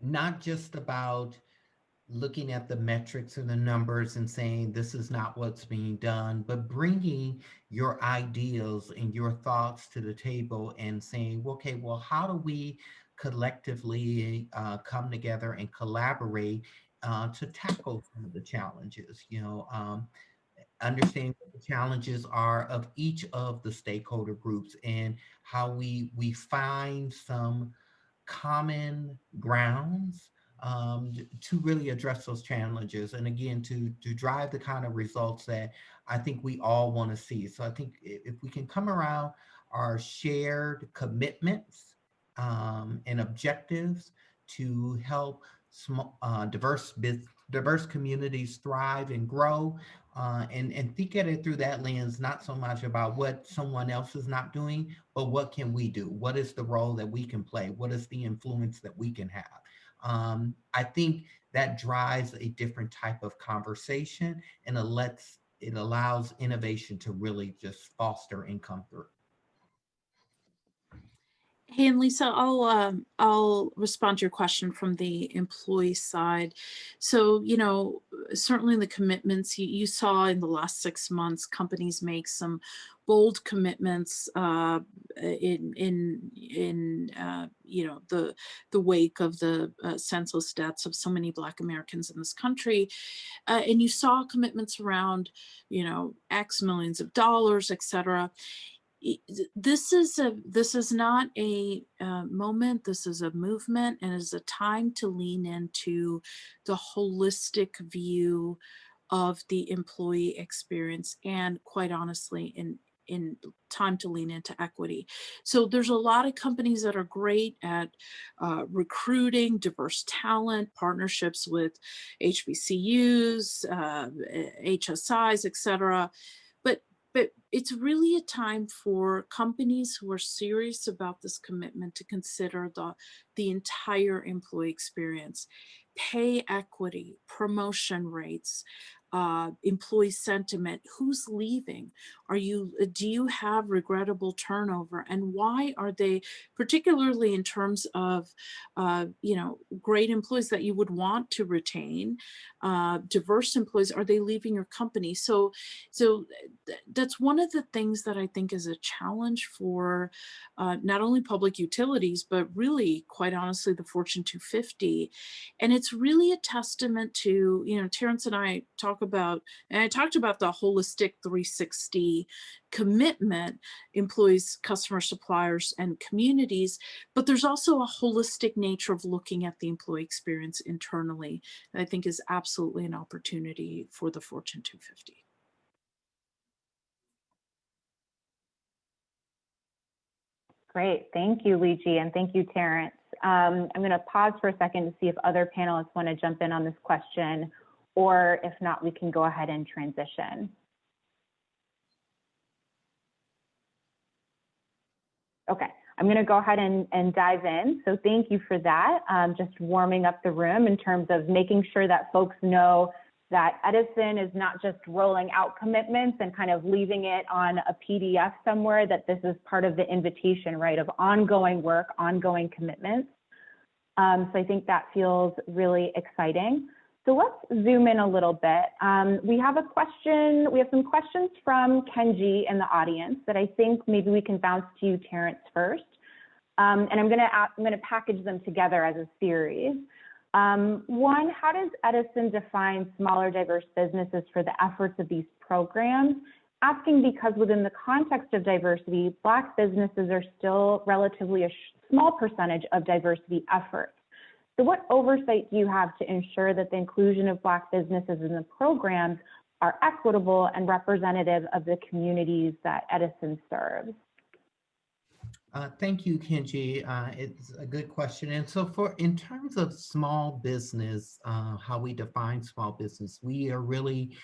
Not just about looking at the metrics and the numbers and saying this is not what's being done, but bringing your ideas and your thoughts to the table and saying, okay, well, how do we collectively come together and collaborate to tackle some of the challenges? Understanding what the challenges are of each of the stakeholder groups and how we find some common grounds to really address those challenges, and again to drive the kind of results that I think we all want to see. So I think if we can come around our shared commitments and objectives to help diverse communities thrive and grow, and think at it through that lens, not so much about what someone else is not doing, but what can we do? What is the role that we can play? What is the influence that we can have? I think that drives a different type of conversation, and it allows innovation to really just foster and come through. Hey, and Lisa, I'll respond to your question from the employee side. So, certainly the commitments you saw in the last 6 months, companies make some bold commitments in the wake of the senseless deaths of so many Black Americans in this country, and you saw commitments around X millions of dollars, et cetera. This is not a moment. This is a movement, and is a time to lean into the holistic view of the employee experience, and quite honestly, in time to lean into equity. So there's a lot of companies that are great at recruiting diverse talent, partnerships with HBCUs, HSIs, et cetera. But it's really a time for companies who are serious about this commitment to consider the entire employee experience, pay equity, promotion rates, employee sentiment, who's leaving? Do you have regrettable turnover? And why are they, particularly in terms of, great employees that you would want to retain, diverse employees, are they leaving your company? So that's one of the things that I think is a challenge for not only public utilities, but really, quite honestly, the Fortune 250. And it's really a testament to, Terence and I talked about the holistic 360 commitment, employees, customers, suppliers, and communities, but there's also a holistic nature of looking at the employee experience internally that I think is absolutely an opportunity for the Fortune 250. Great, thank you, Luigi, and thank you, Terence. I'm going to pause for a second to see if other panelists want to jump in on this question, or if not, we can go ahead and transition. Okay, I'm going to go ahead and dive in. So thank you for that. Just warming up the room in terms of making sure that folks know that Edison is not just rolling out commitments and kind of leaving it on a PDF somewhere, that this is part of the invitation, right, of ongoing work, ongoing commitments. So I think that feels really exciting. So let's zoom in a little bit. We have some questions from Kenji in the audience that I think maybe we can bounce to you, Terence, first. And I'm gonna package them together as a series. One, how does Edison define smaller diverse businesses for the efforts of these programs? Asking because within the context of diversity, Black businesses are still relatively a small percentage of diversity efforts. So what oversight do you have to ensure that the inclusion of Black businesses in the programs are equitable and representative of the communities that Edison serves? Thank you, Kenji. It's a good question. And so in terms of small business, how we define small business, we are really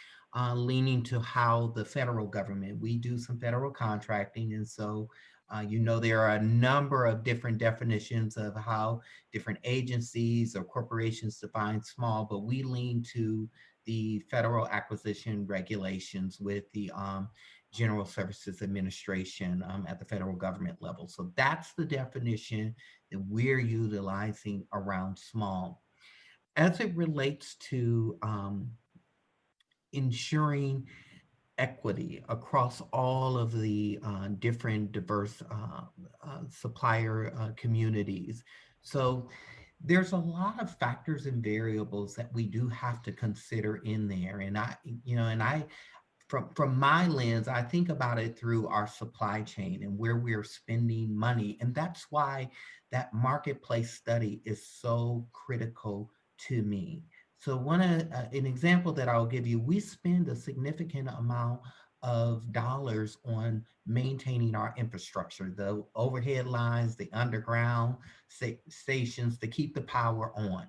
leaning to how the federal government, we do some federal contracting. And so, there are a number of different definitions of how different agencies or corporations define small, but we lean to the federal acquisition regulations with the General Services Administration at the federal government level. So that's the definition that we're utilizing around small. As it relates to ensuring equity across all of the different diverse supplier communities. So there's a lot of factors and variables that we do have to consider in there. And from my lens, I think about it through our supply chain and where we're spending money. And that's why that marketplace study is so critical to me. So an example that I'll give you, we spend a significant amount of dollars on maintaining our infrastructure, the overhead lines, the underground stations to keep the power on.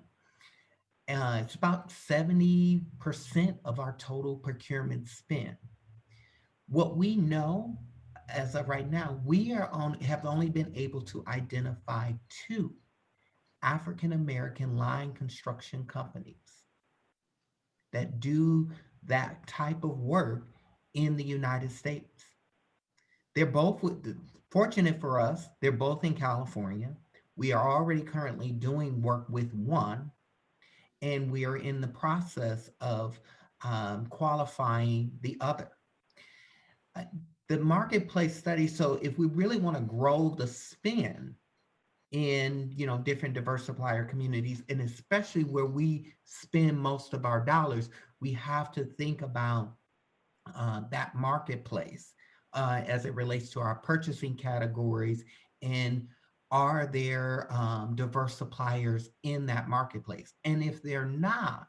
It's about 70% of our total procurement spend. What we know as of right now, have only been able to identify 2 African-American line construction companies that do that type of work in the United States. They're both, fortunate for us, they're both in California. We are already currently doing work with one, and we are in the process of qualifying the other. The marketplace study, so if we really want to grow the spend in different diverse supplier communities, and especially where we spend most of our dollars, we have to think about that marketplace as it relates to our purchasing categories, and are there diverse suppliers in that marketplace? And if they're not,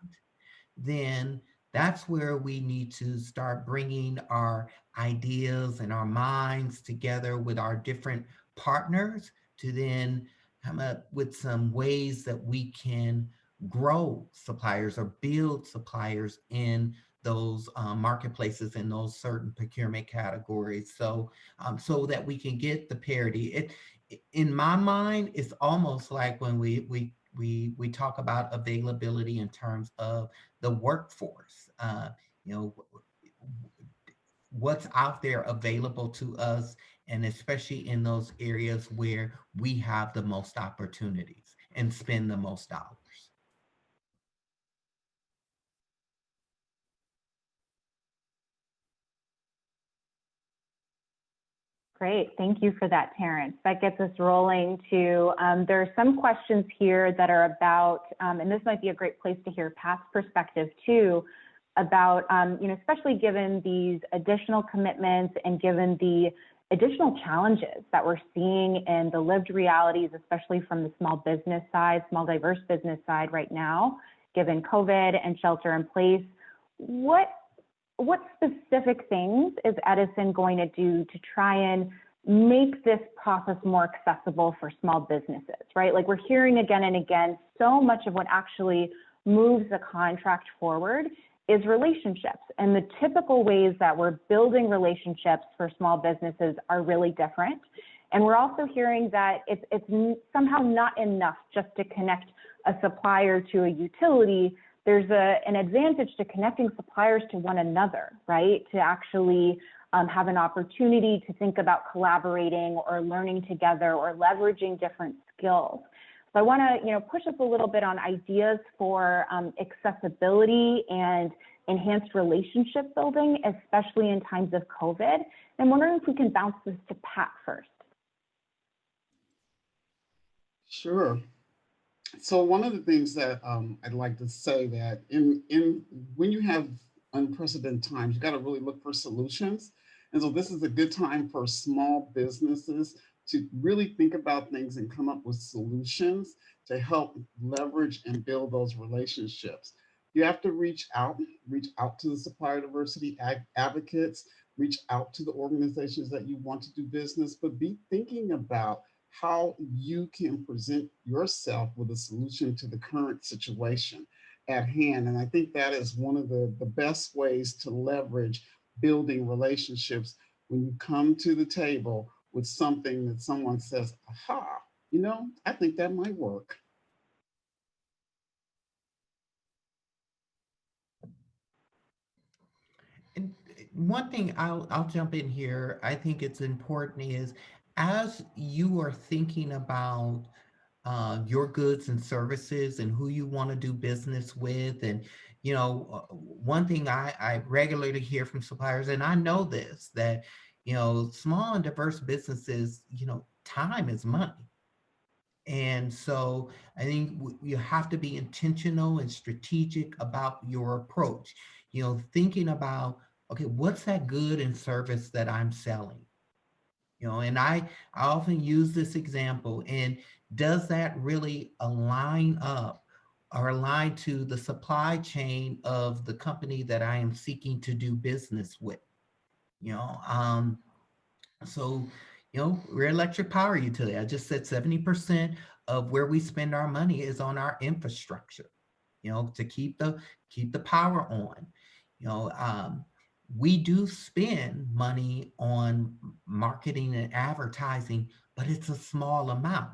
then that's where we need to start bringing our ideas and our minds together with our different partners to then come up with some ways that we can grow suppliers or build suppliers in those marketplaces in those certain procurement categories, so that we can get the parity. In my mind, it's almost like when we talk about availability in terms of the workforce. What's out there available to us, and especially in those areas where we have the most opportunities and spend the most dollars. Great, thank you for that, Terence. That gets us rolling to, there are some questions here that are about, and this might be a great place to hear Pat's perspective too, about, especially given these additional commitments and given the additional challenges that we're seeing in the lived realities, especially from the small business side, small diverse business side right now, given COVID and shelter in place. What specific things is Edison going to do to try and make this process more accessible for small businesses, right? Like we're hearing again and again, so much of what actually moves the contract forward is relationships. And the typical ways that we're building relationships for small businesses are really different. And we're also hearing that it's somehow not enough just to connect a supplier to a utility. There's an advantage to connecting suppliers to one another, right? To actually have an opportunity to think about collaborating or learning together or leveraging different skills. So I want to, push us a little bit on ideas for accessibility and enhanced relationship building, especially in times of COVID. And I'm wondering if we can bounce this to Pat first. Sure. So one of the things that I'd like to say that when you have unprecedented times, you got to really look for solutions. And so this is a good time for small businesses to really think about things and come up with solutions to help leverage and build those relationships. You have to reach out to the supplier diversity advocates, reach out to the organizations that you want to do business, but be thinking about how you can present yourself with a solution to the current situation at hand. And I think that is one of the best ways to leverage building relationships when you come to the table with something that someone says, aha, I think that might work. And one thing I'll jump in here, I think it's important is as you are thinking about your goods and services and who you want to do business with. And, one thing I regularly hear from suppliers, and I know this, that, small and diverse businesses, time is money. And so I think you have to be intentional and strategic about your approach, thinking about, okay, what's that good and service that I'm selling? And I often use this example, and does that really align up or align to the supply chain of the company that I am seeking to do business with? So, we're electric power utility. I just said 70% of where we spend our money is on our infrastructure, to keep the power on. We do spend money on marketing and advertising, but it's a small amount.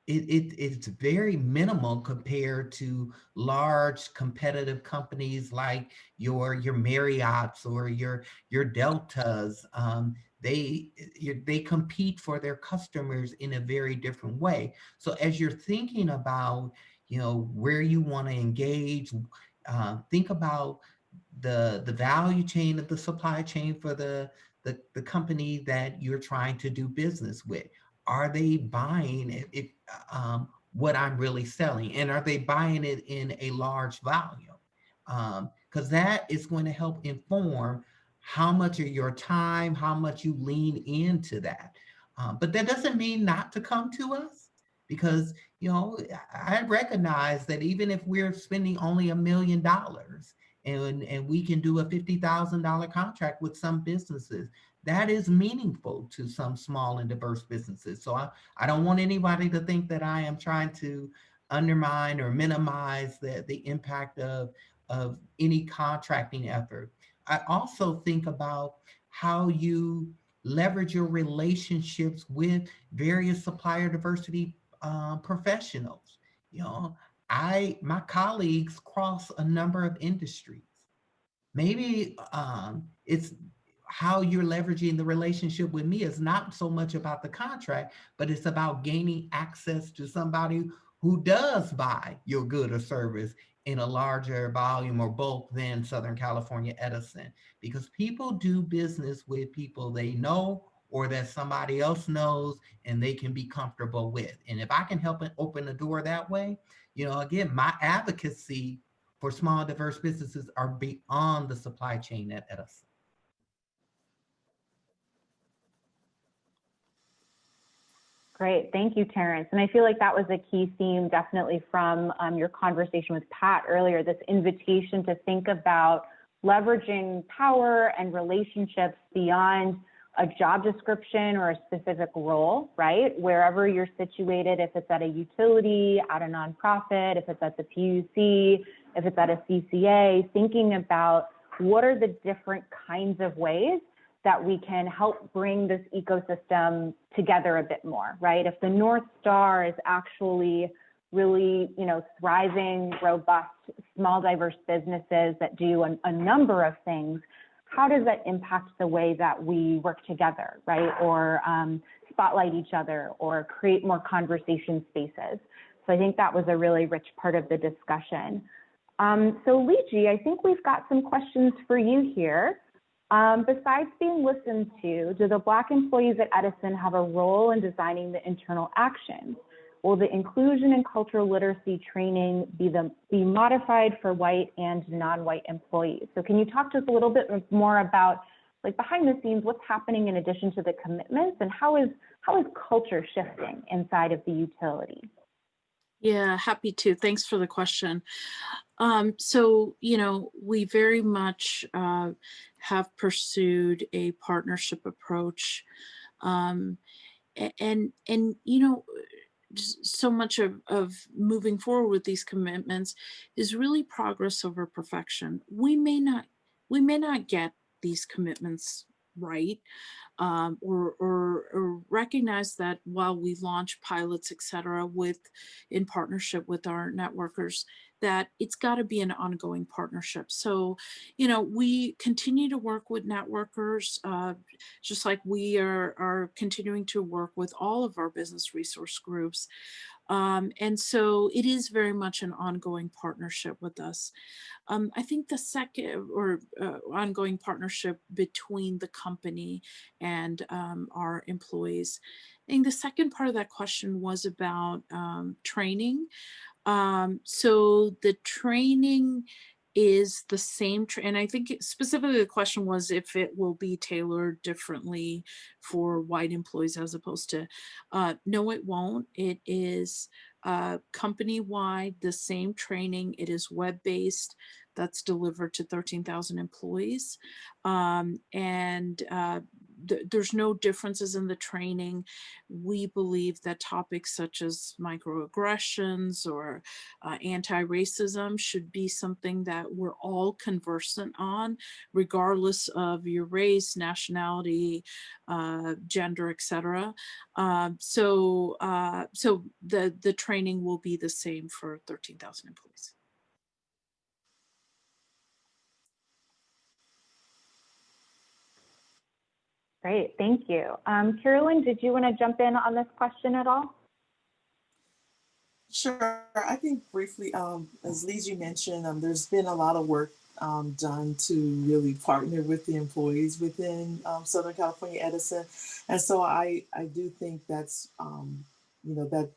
It's very minimal compared to large competitive companies like your Marriott's or your Deltas. They compete for their customers in a very different way. So as you're thinking about where you want to engage, think about the value chain of the supply chain for the company that you're trying to do business with. Are they buying what I'm really selling? And are they buying it in a large volume? Because that is going to help inform how much of your time, how much you lean into that. But that doesn't mean not to come to us, because I recognize that even if we're spending only $1 million and we can do a $50,000 contract with some businesses, that is meaningful to some small and diverse businesses. So I don't want anybody to think that I am trying to undermine or minimize the impact of any contracting effort. I also think about how you leverage your relationships with various supplier diversity professionals. My colleagues cross a number of industries. Maybe it's how you're leveraging the relationship with me is not so much about the contract, but it's about gaining access to somebody who does buy your good or service in a larger volume or bulk than Southern California Edison, because people do business with people they know or that somebody else knows and they can be comfortable with. And if I can help open the door that way, again, my advocacy for small diverse businesses are beyond the supply chain at Edison. Great, thank you, Terence. And I feel like that was a key theme definitely from your conversation with Pat earlier, this invitation to think about leveraging power and relationships beyond a job description or a specific role, right? Wherever you're situated, if it's at a utility, at a nonprofit, if it's at the PUC, if it's at a CCA, thinking about what are the different kinds of ways that we can help bring this ecosystem together a bit more, right? If the North Star is actually really, thriving, robust, small, diverse businesses that do a number of things, how does that impact the way that we work together, right? Or spotlight each other or create more conversation spaces. So I think that was a really rich part of the discussion. So Liji, I think we've got some questions for you here. Besides being listened to, do the Black employees at Edison have a role in designing the internal actions? Will the inclusion and cultural literacy training be modified for white and non-white employees? So can you talk to us a little bit more about, like, behind the scenes, what's happening in addition to the commitments, and how is culture shifting inside of the utility? Yeah, happy to. Thanks for the question. So, we very much have pursued a partnership approach. And so much of moving forward with these commitments is really progress over perfection. We may not get these commitments right, or recognize that while we launch pilots, et cetera, in partnership with our networkers, that it's got to be an ongoing partnership. So, we continue to work with networkers, just like we are continuing to work with all of our business resource groups. And so it is very much an ongoing partnership with us. I think the second ongoing partnership between the company and our employees. I think the second part of that question was about training. So the training is the same, and I think specifically the question was if it will be tailored differently for white employees as opposed to, no, it won't. It is company-wide, the same training. It is web-based. That's delivered to 13,000 employees. There's no differences in the training. We believe that topics such as microaggressions or anti-racism should be something that we're all conversant on, regardless of your race, nationality, gender, etc. So the training will be the same for 13,000 employees. Great, thank you. Carolyn, did you want to jump in on this question at all? Sure. I think briefly, as Liji mentioned, there's been a lot of work done to really partner with the employees within Southern California Edison. And so I do think that's,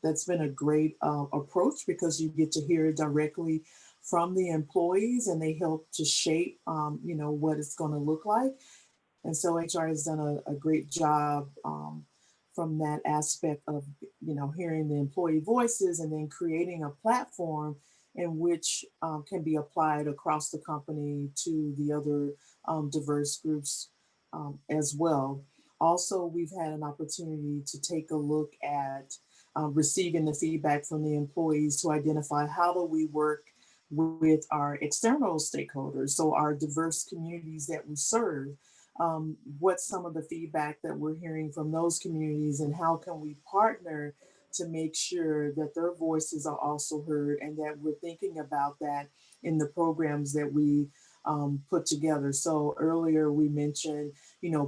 that's been a great approach, because you get to hear directly from the employees and they help to shape, what it's going to look like. And so HR has done a great job from that aspect of, hearing the employee voices and then creating a platform in which can be applied across the company to the other diverse groups as well. Also, we've had an opportunity to take a look at receiving the feedback from the employees to identify how do we work with our external stakeholders, so our diverse communities that we serve. What's some of the feedback that we're hearing from those communities, and how can we partner to make sure that their voices are also heard, and that we're thinking about that in the programs that we put together. So earlier we mentioned,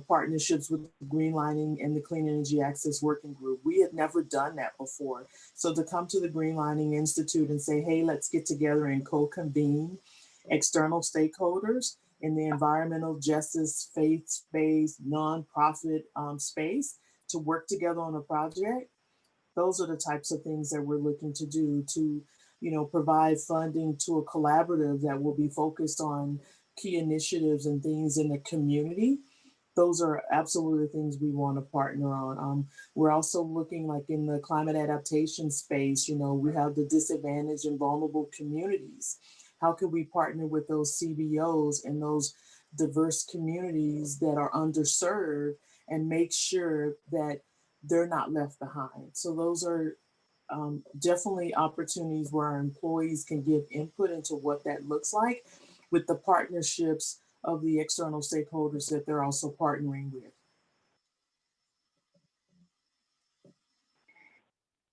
partnerships with Greenlining and the Clean Energy Access Working Group. We had never done that before. So to come to the Greenlining Institute and say, hey, let's get together and co-convene external stakeholders in the environmental justice, faith-based, nonprofit space to work together on a project. Those are the types of things that we're looking to do to, provide funding to a collaborative that will be focused on key initiatives and things in the community. Those are absolutely things we want to partner on. We're also looking, like in the climate adaptation space, we have the disadvantaged and vulnerable communities. How can we partner with those CBOs and those diverse communities that are underserved and make sure that they're not left behind? So those are definitely opportunities where our employees can give input into what that looks like, with the partnerships of the external stakeholders that they're also partnering with.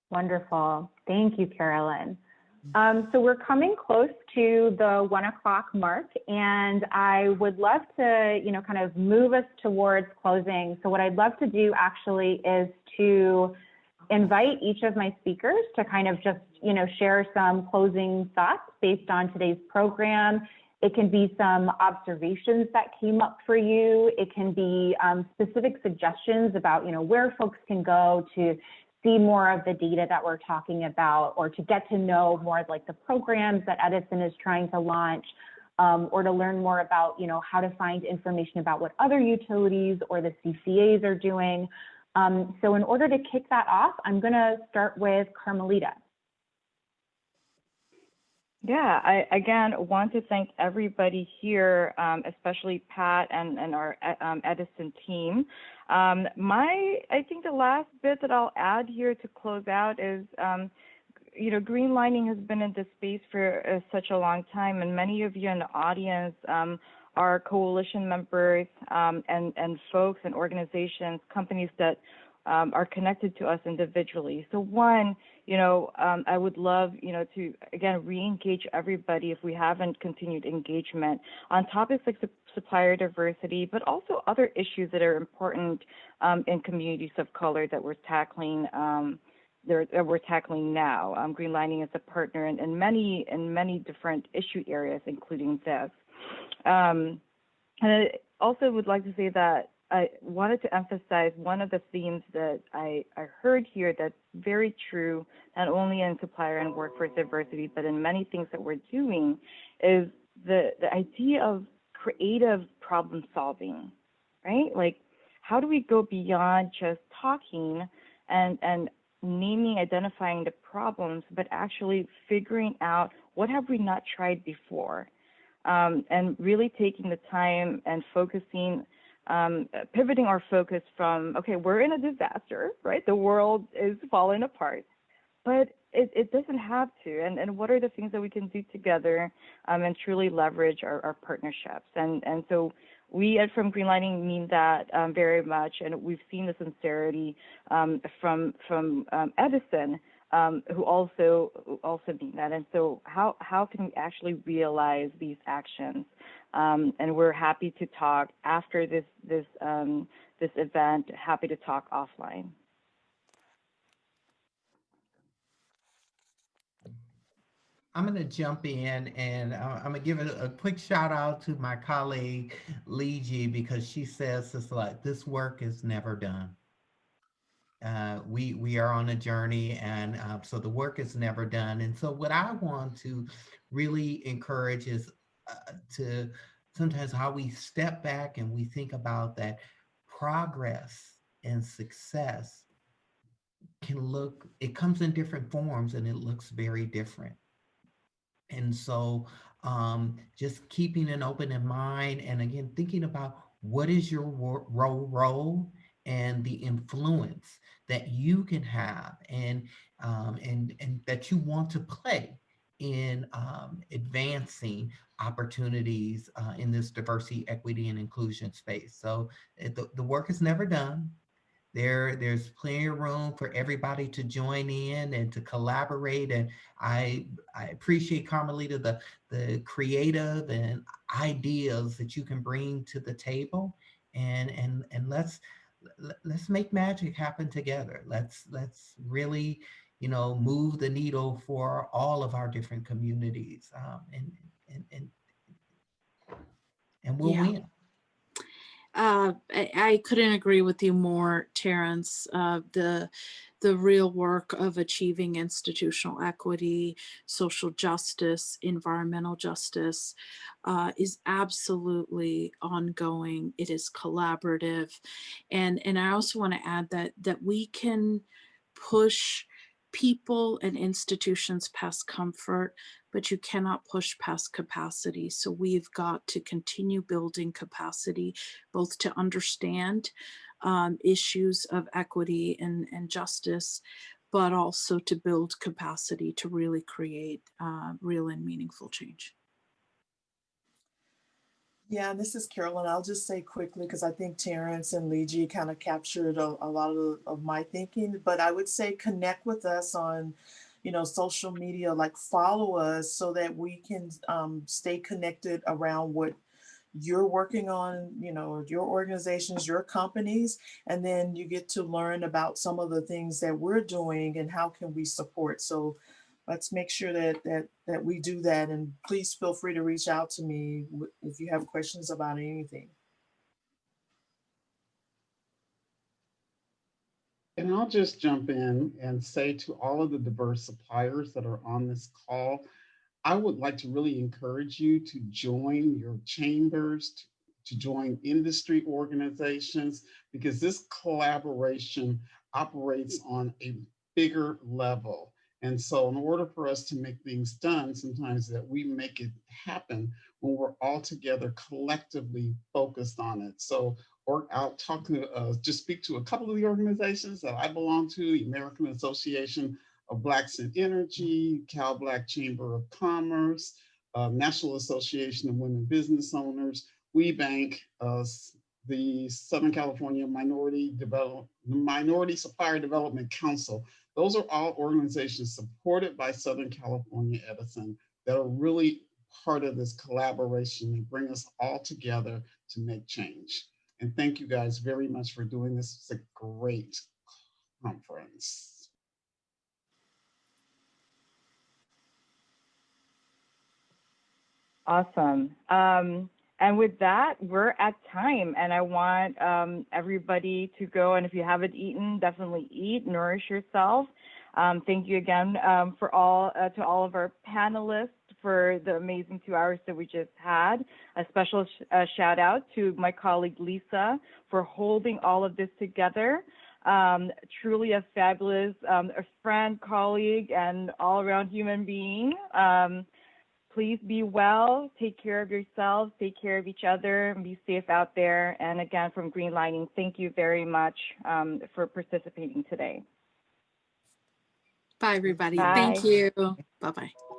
Wonderful. Thank you, Carolyn. So we're coming close to the 1 o'clock mark, and I would love to, kind of move us towards closing. So what I'd love to do actually is to invite each of my speakers to kind of just, share some closing thoughts based on today's program. It can be some observations that came up for you. It can be specific suggestions about, where folks can go to see more of the data that we're talking about, or to get to know more of like the programs that Edison is trying to launch, or to learn more about, how to find information about what other utilities or the CCAs are doing. So in order to kick that off, I'm going to start with Carmelita. Yeah, I again want to thank everybody here, especially Pat and our Edison team. I think the last bit that I'll add here to close out is, greenlining has been in this space for such a long time, and many of you in the audience are coalition members and folks and organizations, companies that are connected to us individually. So one, I would love, to, again, re-engage everybody if we haven't continued engagement on topics like supplier diversity, but also other issues that are important in communities of color that we're tackling now. Greenlining is a partner in many different issue areas, including this. And I also would like to say that I wanted to emphasize one of the themes that I heard here that's very true, not only in supplier and workforce diversity, but in many things that we're doing, is the idea of creative problem solving, right? Like, how do we go beyond just talking and naming, identifying the problems, but actually figuring out what have we not tried before, and really taking the time and focusing, pivoting our focus from, okay, we're in a disaster, right? The world is falling apart, but it doesn't have to. And what are the things that we can do together and truly leverage our partnerships? And so we from Greenlining mean that very much, and we've seen the sincerity from Edison, who also mean that. And so how can we actually realize these actions? And we're happy to talk after this event. Happy to talk offline. I'm going to jump in, and I'm going to give a quick shout out to my colleague Liji, because she says this work is never done. We are on a journey, and so the work is never done. And so what I want to really encourage is to sometimes how we step back and we think about that progress and success it comes in different forms, and it looks very different. And so just keeping an open mind, and again, thinking about what is your role and the influence that you can have and that you want to play in advancing opportunities in this diversity, equity, and inclusion space. So the work is never done. There's plenty of room for everybody to join in and to collaborate. And I appreciate, Carmelita, the creative and ideas that you can bring to the table, and let's make magic happen together. Let's really, move the needle for all of our different communities, and we'll win. I couldn't agree with you more, Terence. The real work of achieving institutional equity, social justice, environmental justice is absolutely ongoing. It is collaborative. And I also want to add that we can push people and institutions past comfort, but you cannot push past capacity. So we've got to continue building capacity, both to understand issues of equity and justice, but also to build capacity to really create real and meaningful change. Yeah, and this is Carolyn. I'll just say quickly, because I think Terence and Liji kind of captured a lot of my thinking, but I would say connect with us on, social media, like follow us so that we can stay connected around what, you're working on, your organizations, your companies, and then you get to learn about some of the things that we're doing and how can we support. So let's make sure that we do that. And please feel free to reach out to me if you have questions about anything. And I'll just jump in and say to all of the diverse suppliers that are on this call, I would like to really encourage you to join your chambers, to join industry organizations, because this collaboration operates on a bigger level. And so in order for us to make things done, sometimes that we make it happen when we're all together collectively focused on it. So or I'll talk to, just speak to a couple of the organizations that I belong to, the American Association of Blacks in Energy, Cal Black Chamber of Commerce, National Association of Women Business Owners, WeBank, the Southern California Minority Supplier Development Council. Those are all organizations supported by Southern California Edison that are really part of this collaboration and bring us all together to make change. And thank you guys very much for doing this. It's a great conference. Awesome. And with that, we're at time, and I want everybody to go, and if you haven't eaten, definitely eat, nourish yourself. Thank you again to all of our panelists for the amazing 2 hours that we just had. A special shout out to my colleague Lisa for holding all of this together. Truly a fabulous a friend, colleague, and all around human being. Please be well, take care of yourselves, take care of each other, and be safe out there. And again, from Greenlining, thank you very much for participating today. Bye, everybody. Bye. Thank you. Bye-bye.